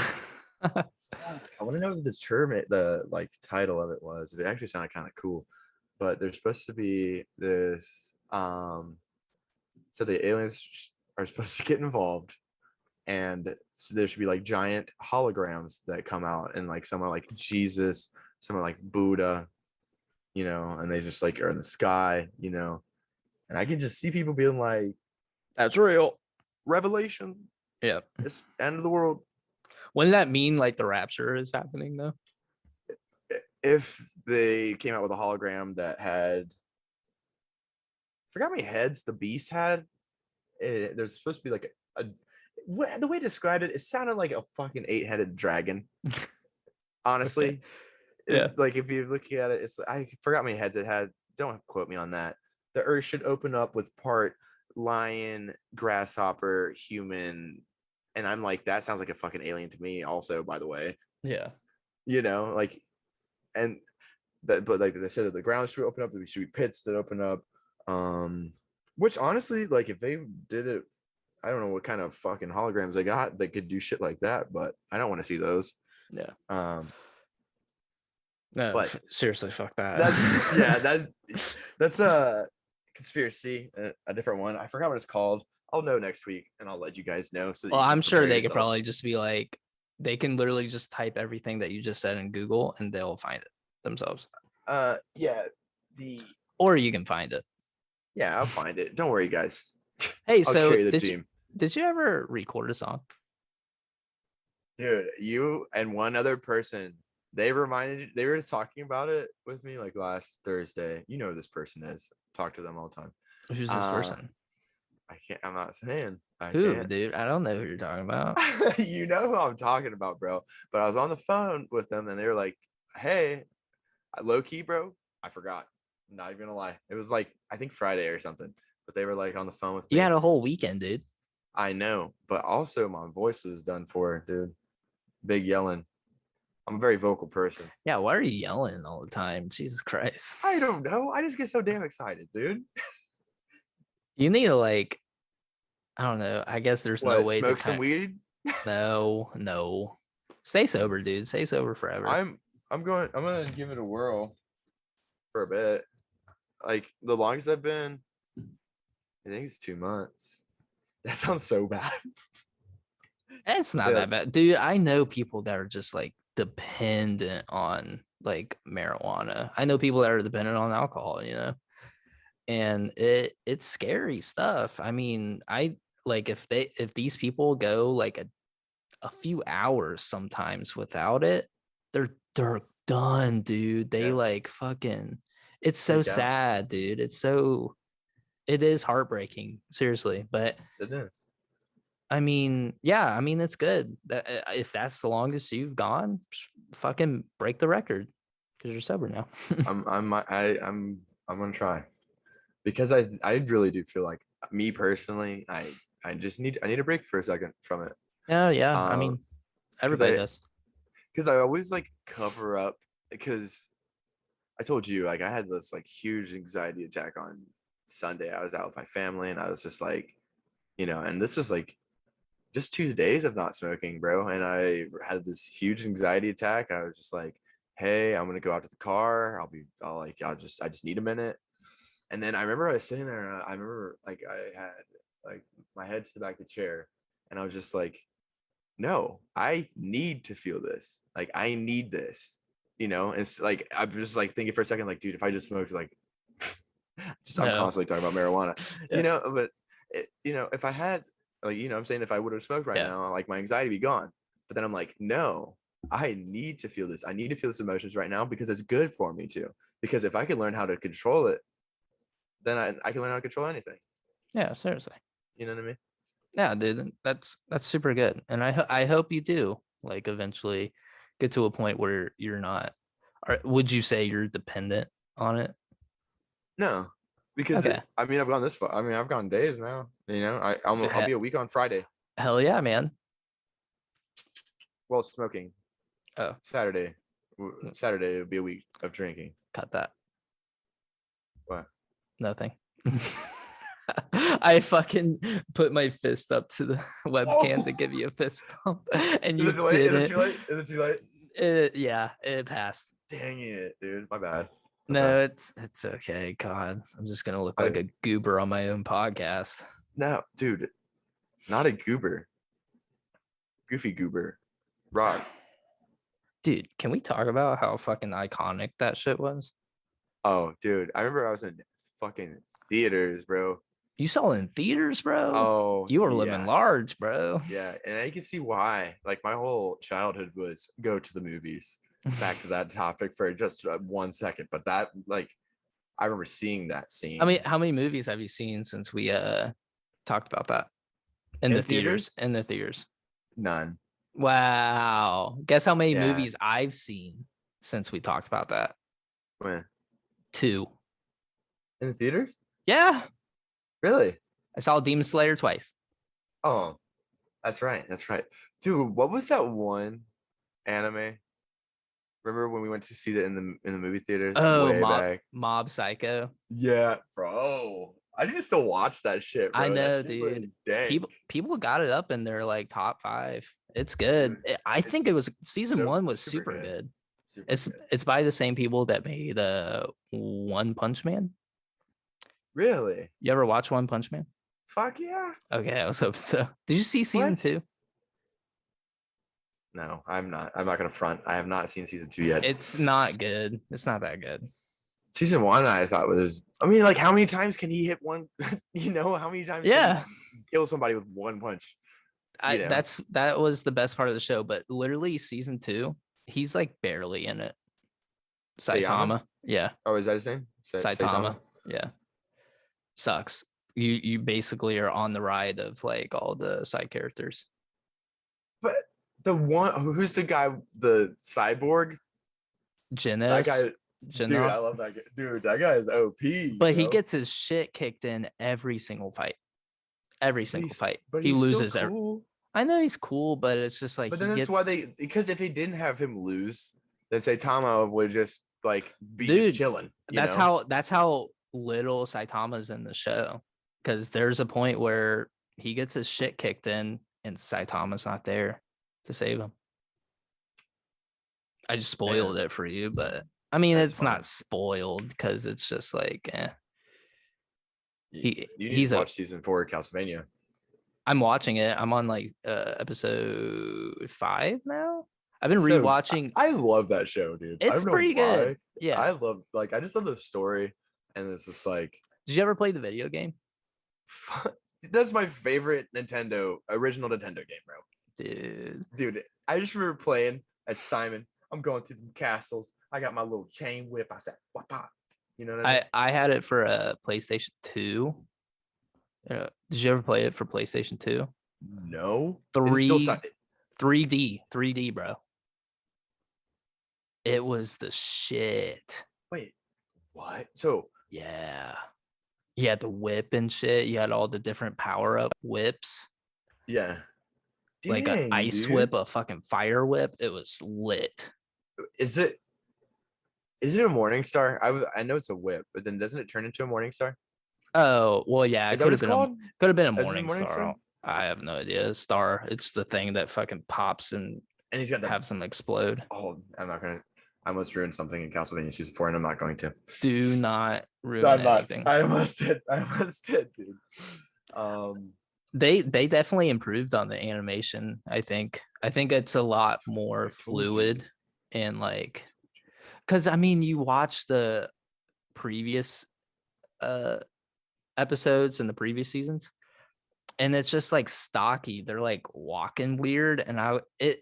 I want to know the term. The like title of it was. It actually sounded kind of cool, but there's supposed to be this. So the aliens are supposed to get involved, and so there should be like giant holograms that come out, and like some are like Jesus, some are like Buddha, and they just like are in the sky, and I can just see people being like, That's real. Revelation, Yeah. it's end of the world. Wouldn't that mean like the rapture is happening though? If they came out with a hologram that had, forgot how many heads the beast had. There's supposed to be like the way I described it, it sounded like a fucking 8-headed dragon. Honestly, Okay. Yeah. It's like if you look at it, it's I forgot how many heads it had. Don't quote me on that. The earth should open up with part lion, grasshopper, human, and I'm like, that sounds like a fucking alien to me. Also, by the way, Yeah. like, and that, but like they said that the ground should open up. There should be pits that open up. Which honestly, like if they did it, I don't know what kind of fucking holograms they got that could do shit like that, but I don't want to see those. Yeah. Um, No, but seriously, fuck that. that's a conspiracy, a different one. I forgot what it's called. I'll know next week, and I'll let you guys know. So Well, you can I'm sure prepare they could yourselves. probably just be like, they can literally just type everything that you just said in Google and they'll find it themselves. Yeah, Or you can find it. yeah, I'll find it. Don't worry, guys. Hey, I'll so carry the team. did you ever record a song? Dude, you and one other person, they were just talking about it with me like last Thursday. You know who this person is. Talk to them all the time. Who's this person? I'm not saying. Who, can't. dude? I don't know who you're talking about. You know who I'm talking about, bro. But I was on the phone with them and they were like, hey, low key, bro. I forgot. I'm not even gonna lie. It was like, I think Friday or something. But they were like on the phone with me. You had a whole weekend, dude. I know. But also my voice was done for, dude. Big yelling. I'm a very vocal person. Yeah, why are you yelling all the time? Jesus Christ. I don't know. I just get so damn excited, dude. You need to like, I don't know. I guess there's no way smoke to some weed? No. Stay sober, dude. Stay sober forever. I'm gonna give it a whirl for a bit. Like the longest I've been, I think it's 2 months. That sounds so bad. It's not that bad, dude. I know people that are just like dependent on like marijuana. I know people that are dependent on alcohol, and it's scary stuff. I mean, I like if these people go like a few hours sometimes without it, they're done, dude. They like fucking, it's so sad, dude. It is heartbreaking, seriously. But it is. I mean, yeah, I mean, it's good that if that's the longest you've gone, fucking break the record because you're sober now. I'm gonna try because I really do feel like me personally, I need a break for a second from it. Oh yeah, I mean, everybody does. Because I always like cover up because I told you like I had this like huge anxiety attack on Sunday. I was out with my family and I was just like, and this was like just 2 days of not smoking, bro. And I had this huge anxiety attack. I was just like, hey, I'm gonna go out to the car. I just need a minute. And then I remember I was sitting there and I remember like I had like my head to the back of the chair and I was just like, no, I need to feel this. Like I need this, It's like I'm just like thinking for a second, like, dude, if I just smoked, like, I'm constantly talking about marijuana, But if I had, like, I'm saying if I would have smoked right now, like my anxiety would be gone. But then I'm like, no, I need to feel this. I need to feel this emotions right now because it's good for me too. Because if I can learn how to control it, then I can learn how to control anything. Yeah, seriously. You know what I mean? Yeah, dude, that's super good, and I hope you do like eventually get to a point where you're not. Or would you say you're dependent on it? No, because I've gone this far. I mean, I've gone days now. I'll be a week on Friday. Hell yeah, man. Well, smoking. Oh, Saturday would be a week of drinking. Cut that. What? Nothing. I fucking put my fist up to the webcam to give you a fist bump, and you didn't. Is it too late? Yeah, it passed. Dang it, dude. My bad. No, it's okay. God, I'm just gonna look like a goober on my own podcast. No, dude, not a goober. Goofy goober. Rock. Dude, can we talk about how fucking iconic that shit was? Oh, dude, I remember I was in fucking theaters, bro. You saw it in theaters, bro? Oh, you were living large, bro. Yeah, and I can see why. Like my whole childhood was go to the movies. Back to that topic for just 1 second, but that like I remember seeing that scene. I mean, how many movies have you seen since we talked about that in the theaters? In the theaters, none. Wow. Guess how many movies I've seen? since we talked about that. When? 2. In the theaters? Yeah. Really? I saw Demon Slayer twice. Oh, that's right. That's right. Dude, what was that one anime? Remember when we went to see it in the movie theaters Oh, way back? Mob Psycho. Yeah, bro. I need to still watch that shit, I bro. That know, shit dude. was dank. People got it up in their like top 5. It's good. Dude, I think it it's was season 1 was super super good. good. Super It's good. it's by the same people that made One Punch Man. Really? You ever watch One Punch Man? Fuck yeah. Okay, I was hoping so. Did you see season What? 2? No, I'm not. I'm not gonna front. I have not seen season 2 yet. It's not good. It's not that good. Season 1, I thought was. I mean, like, how many times can he hit one? How many times can Yeah. he kill somebody with one punch? That was the best part of the show, but literally season 2, he's like barely in it. Sayama? Saitama. Yeah. Oh, is that his name? Saitama. Yeah. Sucks. You basically are on the ride of like all the side characters. But the one who's the guy, the cyborg? That guy, dude, I love that guy. Dude, that guy is OP. But he gets his shit kicked in every single fight. Every single fight. But he he's loses still cool. I know he's cool, but it's just like But then that's why because if he didn't have him lose, then Saitama would just like be just chilling. That's how little Saitama's in the show. Because there's a point where he gets his shit kicked in and Saitama's not there to save him. I just spoiled it for you, but I mean it's not spoiled because it's just like you need to watch season 4 of Castlevania. I'm watching it. I'm on like episode 5 now. I've been rewatching. I love that show, dude. It's pretty good. Yeah. I just love the story. And it's just like. Did you ever play the video game? That's my favorite original Nintendo game, bro. Dude, I just remember playing as Simon. I'm going through the castles. I got my little chain whip. I said, "Wapa." You know what I mean? I had it for a PlayStation 2. Did you ever play it for PlayStation 2? No. 3D, bro. It was the shit. Wait, what? So yeah, you had the whip and shit. You had all the different power-up whips. Yeah. Like an ice whip, a fucking fire whip. It was lit. Is it a Morning Star? I know it's a whip, but then doesn't it turn into a Morning Star? Oh, well, yeah. It could have been a Morning Star. Star. I have no idea. Star. It's the thing that fucking pops and he's got have some explode. Oh, I'm not gonna. I almost ruined something in Castlevania season 4, and I'm not going to. Do not ruin anything. I almost did, dude. They definitely improved on the animation. I think it's a lot more fluid and like, because I mean, you watch the previous episodes in the previous seasons, and it's just like stocky. They're like walking weird, and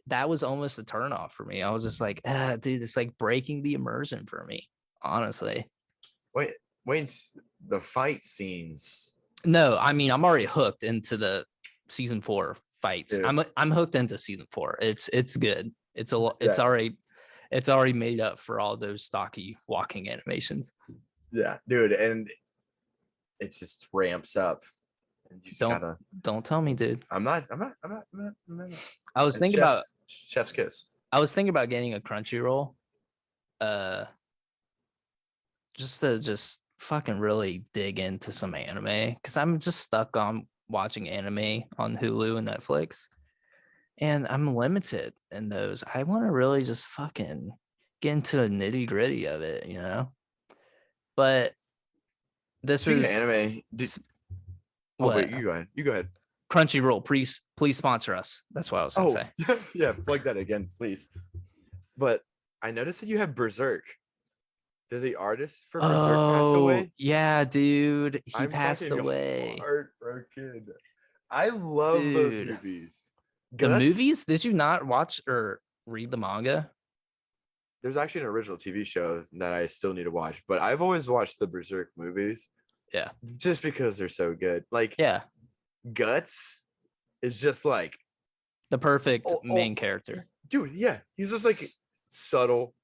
that was almost a turnoff for me. I was just like, dude, it's like breaking the immersion for me, honestly. Wait, the fight scenes. No, I mean I'm already hooked into the season 4 fights. Dude. I'm hooked into season 4. It's good. It's already made up for all those stocky walking animations. Yeah, dude, and it just ramps up. Don't tell me, dude. I'm not. I was thinking about Chef's Kiss. I was thinking about getting a Crunchyroll, just to fucking really dig into some anime, because I'm just stuck on watching anime on Hulu and Netflix, and I'm limited in those. I want to really just fucking get into the nitty gritty of it, you know. But this is anime. Wait, you go ahead. Crunchyroll, please sponsor us. That's what I was gonna say. Yeah, plug that again, please. But I noticed that you have Berserk. Did the artist for Berserk pass away? Yeah, dude. He passed away. Heartbroken. I love those movies. The movies? Did you not watch or read the manga? There's actually an original TV show that I still need to watch, but I've always watched the Berserk movies. Yeah. Just because they're so good. Like, yeah. Guts is just like the perfect main character. Dude, yeah. He's just like subtle,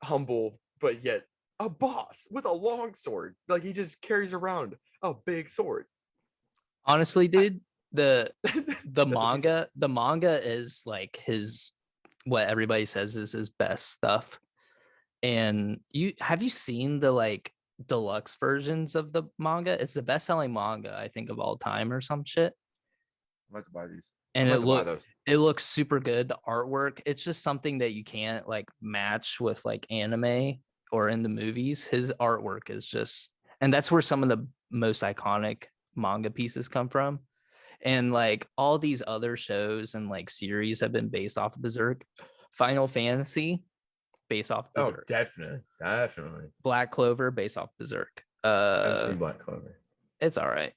humble, but yet a boss with a long sword. Like he just carries around a big sword. Honestly, dude, the That's what he said. manga is like his what everybody says is his best stuff. And you seen the like deluxe versions of the manga? It's the best selling manga, I think, of all time or some shit. I'm about to buy these. I'm And about to buy those. it looks super good. The artwork, it's just something that you can't like match with like anime or in the movies. His artwork is just, and that's where some of the most iconic manga pieces come from. And like all these other shows and like series have been based off of Berserk. Final Fantasy based off Oh, Berserk. definitely. Definitely. Black Clover based off Berserk. I haven't seen Black Clover. It's all right.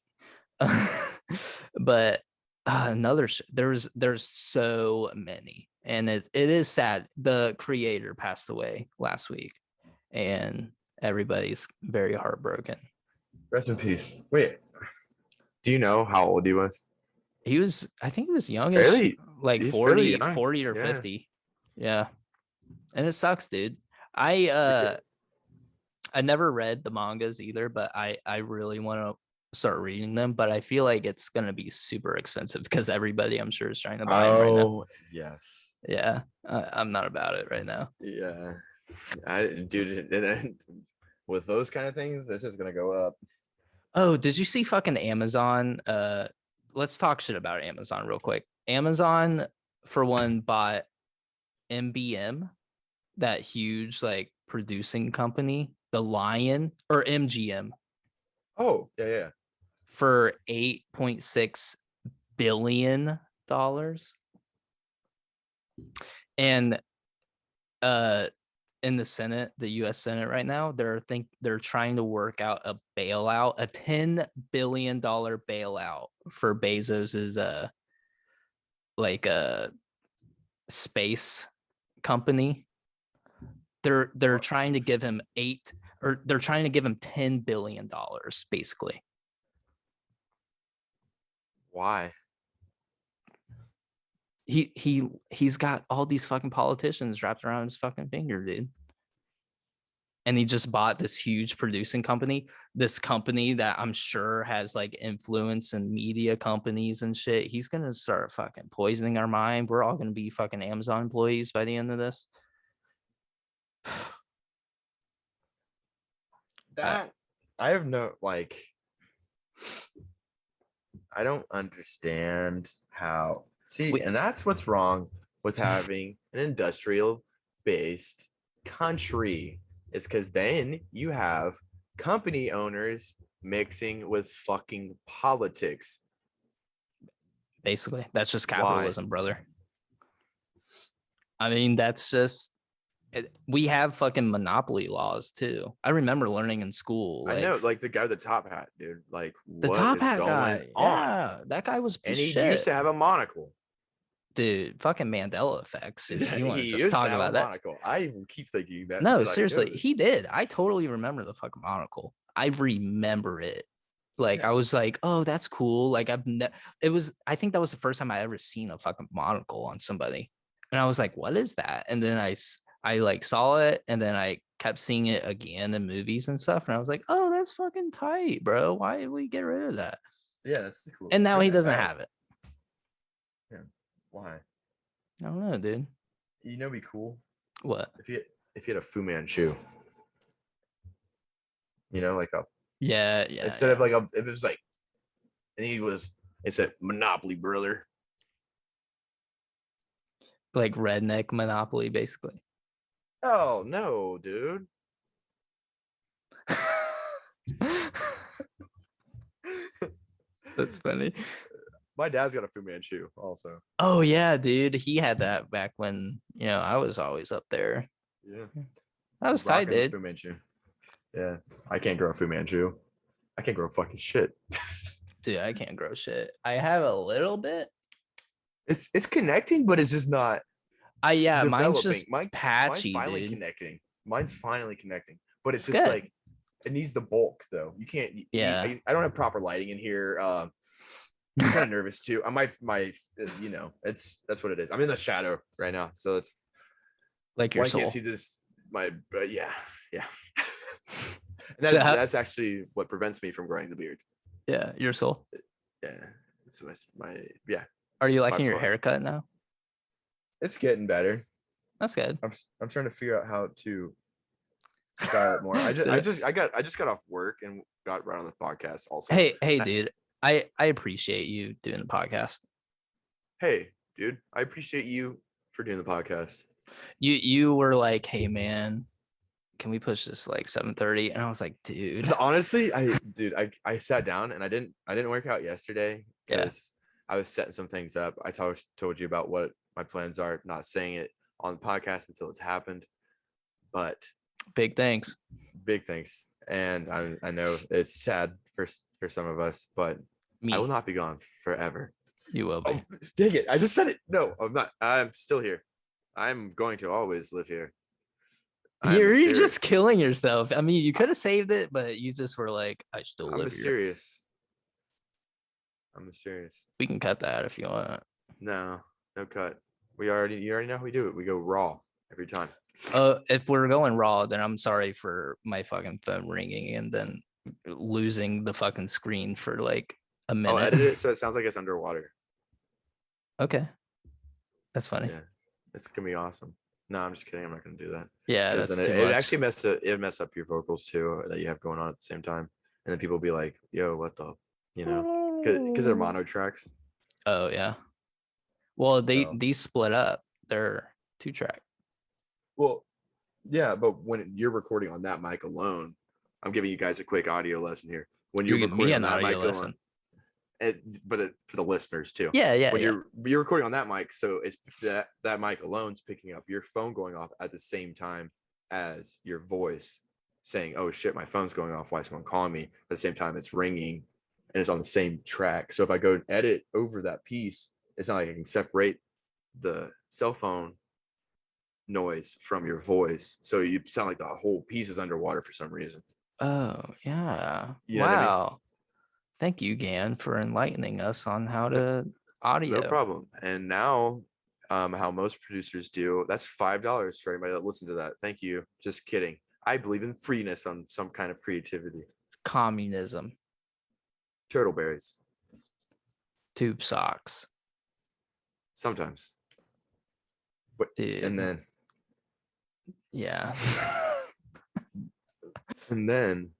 But there's so many, and it is sad. The creator passed away last week, and everybody's very heartbroken. Rest in peace. Wait, do you know how old he was? I think he was youngish, Fairly, like he's fairly 40, young. 40 or Yeah. 50. Yeah. And it sucks, dude. I never read the mangas either, but I really want to start reading them, but I feel like it's gonna be super expensive because everybody I'm sure is trying to buy them right now. Oh, yes. Yeah, I'm not about it right now. Yeah. Dude, with those kind of things, this is gonna go up. Oh, did you see fucking Amazon? Let's talk shit about Amazon real quick. Amazon, for one, bought MBM, that huge like producing company, the Lion or MGM, Oh, yeah. for $8.6 billion. And in the Senate, the US Senate right now, they're trying to work out a bailout, a $10 billion bailout for Bezos's like a space company. They're trying to give him they're trying to give him $10 billion basically. Why? He's got all these fucking politicians wrapped around his fucking finger, dude. And he just bought this huge producing company, this company that I'm sure has like influence in media companies and shit. He's gonna start fucking poisoning our mind. We're all gonna be fucking Amazon employees by the end of this. That I have no like I don't understand how and that's what's wrong with having an industrial based country, is because then you have company owners mixing with fucking politics. Basically, that's just capitalism. Why? Brother. I mean, that's just we have fucking monopoly laws too. I remember learning in school. I know, like the guy with the top hat, dude. Like, the what top is hat going guy. on? Yeah, that guy was a And piece he of shit. used to have a monocle. Dude, fucking Mandela effects. If you want to He just used talk to have about a that. monocle. I keep thinking that. No, but I seriously, know. he did. I totally remember the fucking monocle. I remember it. Like Yeah. I was like, oh, that's cool. Like it was. I think that was the first time I ever seen a fucking monocle on somebody, and I was like, what is that? And then I like saw it, and then I kept seeing it again in movies and stuff, and I was like, oh, that's fucking tight, bro. Why did we get rid of that? Yeah, that's cool. And now Bring he that doesn't back. have it. Yeah. Why? I don't know, dude. You know, be cool What? if you had a Fu Manchu. You know, like a Yeah. instead of like a, if it was like, and it said Monopoly, brother. Like redneck monopoly, basically. Oh no, dude. That's funny. My dad's got a Fu Manchu also. Oh yeah, dude. He had that back when I was always up there. Yeah. That was tight, dude. Fu Manchu. Yeah. I can't grow a Fu Manchu. I can't grow fucking shit. Dude, I can't grow shit. I have a little bit. It's connecting, but it's just not. Yeah, developing. mine's just patchy, mine's finally dude. connecting. Mine's finally connecting, but it's just Good. like it needs the bulk though. You can't. Yeah. I don't have proper lighting in here. I'm kind of nervous too. My that's what it is. I'm in the shadow right now, so it's like your I soul. can't see this. Yeah. And So that's actually what prevents me from growing the beard. yeah, your soul. Yeah. It's my yeah. Are you liking your 5 o'clock. haircut now? It's getting better. That's good. I'm trying to figure out how to style it more. I just got off work and got right on the podcast also. Hey, dude. I appreciate you doing the podcast. Hey, dude, I appreciate you for doing the podcast. You were like, hey man, can we push this like 7:30? And I was like, dude. Honestly, I sat down and I didn't work out yesterday because I was setting some things up. I told you about what my plans are, not saying it on the podcast until it's happened. But big thanks. And I know it's sad for some of us, but I will not be gone forever. You will be. Oh, dang it, I just said it. No, I'm not. I'm still here. I'm going to always live here. You're just killing yourself. I mean, you could have saved it, but you just were like, I still live here. I'm mysterious. We can cut that if you want. No cut. You already know how we do it. We go raw every time. If we're going raw, then I'm sorry for my fucking phone ringing and then losing the fucking screen for like a minute. I'll edit it so it sounds like it's underwater. Okay. That's funny. Yeah. It's gonna be awesome. No, I'm just kidding. I'm not gonna do that. Yeah, that's too much. It actually mess up your vocals too that you have going on at the same time, and then people will be like, "Yo, what the?" You know, because they're mono tracks. Oh yeah. Well, these split up. They're 2-track. Well, yeah, but when you're recording on that mic alone, I'm giving you guys a quick audio lesson here. When you're recording on that mic alone, for the listeners too. Yeah. When you're recording on that mic, so it's that mic alone's picking up your phone going off at the same time as your voice saying, "Oh shit, my phone's going off. Why is someone calling me?" At the same time, it's ringing, and it's on the same track. So if I go and edit over that piece, it's not like I can separate the cell phone noise from your voice, so you sound like the whole piece is underwater for some reason. Oh yeah. You know wow. what I mean? Thank you, Gan, for enlightening us on how to audio. No problem. And now, how most producers do, that's $5 for anybody that listened to that. Thank you. Just kidding. I believe in freeness on some kind of creativity. Communism. Turtleberries. Tube socks. Sometimes. Dude. And then. Yeah. And then.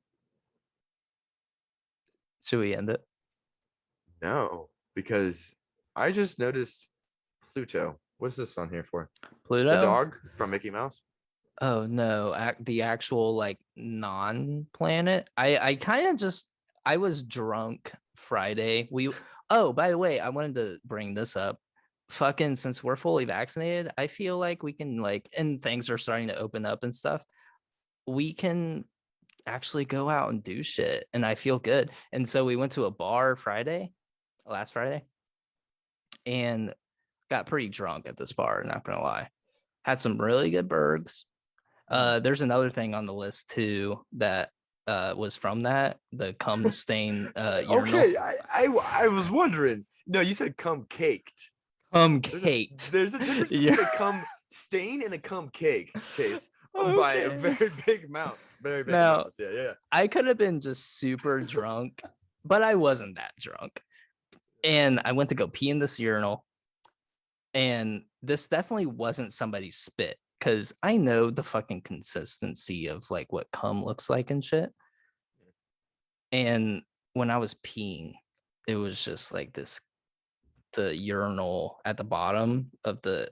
Should we end it? No, because I just noticed Pluto. What's this on here for? Pluto? The dog from Mickey Mouse? Oh no, the actual like non-planet. I kind of just I was drunk Friday. By the way, I wanted to bring this up. Fucking since we're fully vaccinated, I feel like we can like and things are starting to open up and stuff. We can actually go out and do shit and I feel good. And so we went to a bar last Friday, and got pretty drunk at this bar, not gonna lie. Had some really good burgers. There's another thing on the list too that was from that, the cum stain urinal. Okay, I was wondering. No, you said cum caked. Cum caked. There's a difference between a cum stain and a cum cake, Chase. By a very big amounts. Very big amounts. Yeah. I could have been just super drunk, but I wasn't that drunk. And I went to go pee in this urinal. And this definitely wasn't somebody's spit, because I know the fucking consistency of like what cum looks like and shit. And when I was peeing, it was just like the urinal at the bottom of the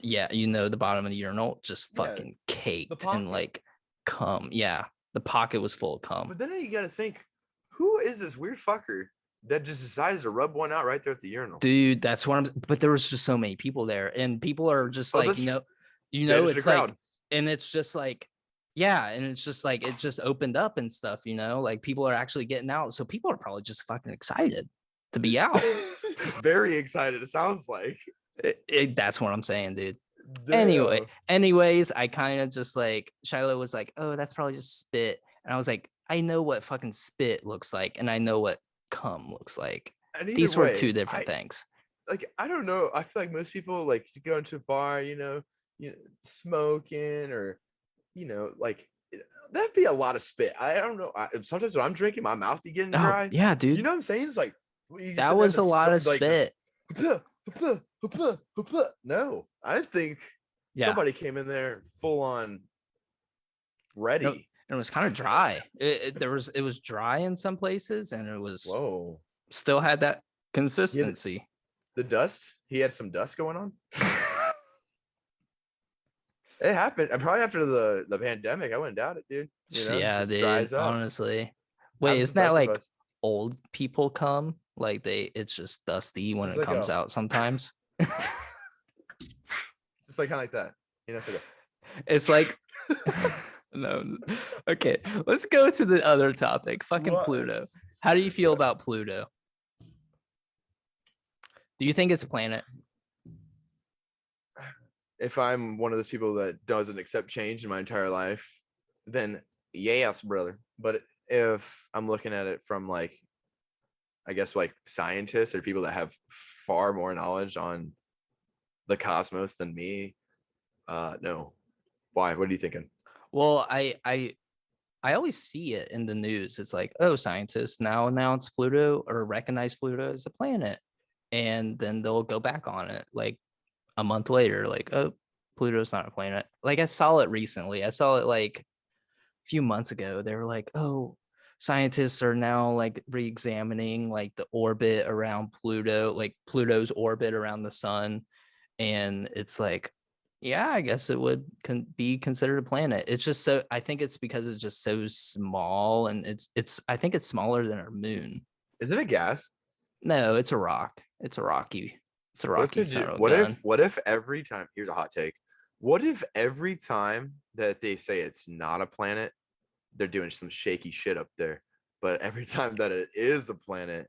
the bottom of the urinal just fucking caked and like cum. Yeah, the pocket was full of cum. But then you got to think, who is this weird fucker that just decides to rub one out right there at the urinal? Dude, that's what I'm. But there was just so many people there, and people are just like, it's like, and it's just like, yeah, and it's just like it just opened up and stuff, like people are actually getting out, so people are probably just fucking excited to be out. Very excited. It sounds like. That's what I'm saying, dude. Damn. Anyways, I kind of just like Shiloh was like, oh, that's probably just spit, and I was like, I know what fucking spit looks like, and I know what cum looks like. These were two different things. Like, I don't know. I feel like most people like to go into a bar, smoking or like that'd be a lot of spit. I don't know. Sometimes when I'm drinking, my mouth be getting Oh dry. yeah, You dude. know what I'm saying? It's like you That sit there and was a lot of like just spit. no. I think Yeah. somebody came in there full on No, ready. it was kind of dry. It was dry in some places, and it was Whoa. still had that He had consistency. the dust. He had some dust going on. It happened. And probably after the pandemic, I wouldn't doubt it, dude. Yeah, Just dude. dries up. Honestly, wait, Happens to isn't the that best of like us. old people come? Like it's just dusty It's when just it like comes out sometimes. just like kind of like that. It's like It's like no. Okay, let's go to the other topic. Fucking what? Pluto. How do you feel What? about Pluto? Do you think it's a planet? If I'm one of those people that doesn't accept change in my entire life, then yes, brother. But if I'm looking at it from like, I guess like scientists or people that have far more knowledge on the cosmos than me, no. Why? What are you thinking? Well, I always see it in the news. It's like, oh, scientists now announce Pluto or recognize Pluto as a planet. And then they'll go back on it like a month later, like, oh, Pluto's not a planet. Like I saw it recently. I saw it like a few months ago. They were like, oh, scientists are now like re-examining like the orbit around Pluto, like Pluto's orbit around the sun. And it's like, yeah, I guess it would be considered a planet. It's just so I think it's because it's just so small, and it's I think it's smaller than our moon. Is it a gas? No, it's a rock. It's a rocky son of a gun. What if every time, here's a hot take. What if every time that they say it's not a planet, they're doing some shaky shit up there? But every time that it is a planet,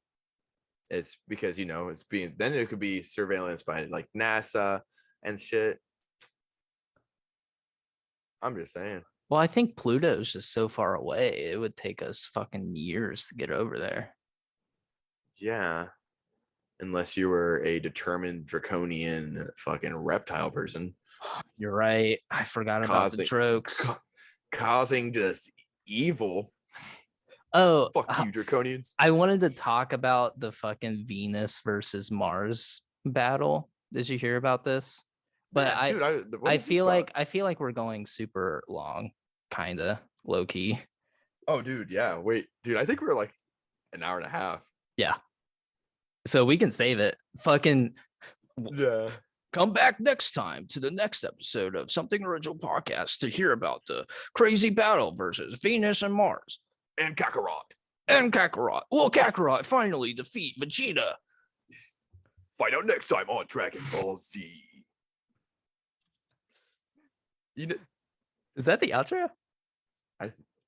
it's because it's being, then it could be surveillance by like NASA and shit. I'm just saying. Well, I think Pluto's just so far away. It would take us fucking years to get over there. Yeah. Unless you were a determined draconian fucking reptile person. You're right. I forgot about the causing jokes. causing just evil. Oh, Fuck you, draconians. I wanted to talk about the fucking Venus versus Mars battle. Did you hear about this? But Yeah, dude. What I is this feel about? like we're going super long, kinda low key. Oh, dude. Yeah. Wait, dude. I think we're like an hour and a half. Yeah. So we can save it. Fucking Yeah. come back next time to the next episode of Something Original Podcast to hear about the crazy battle versus Venus and Mars. And Kakarot. And Kakarot. Will Kakarot finally defeat Vegeta? Find out next time on Dragon Ball Z. Is that the outro?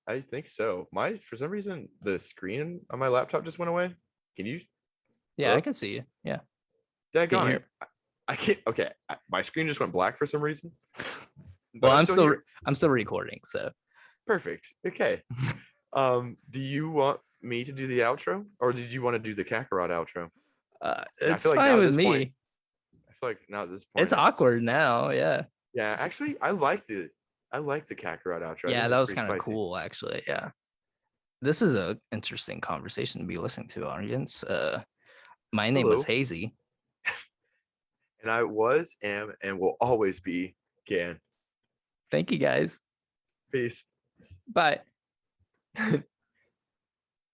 I think so. For some reason the screen on my laptop just went away. Can you? Yeah, I can see you. Yeah. Daggone it. I can't. Okay, my screen just went black for some reason. Well, I'm still recording, so perfect. Okay. Do you want me to do the outro, or did you want to do the Kakarot outro? It's fine with me. I feel like now at this point it's awkward now. Yeah. Yeah, actually, I like the Kakarot outro. Yeah, that was kind of cool, actually. Yeah. This is a interesting conversation to be listening to, audience. My name was Hazy. And I am, and will always be Gan. Thank you, guys. Peace. Bye.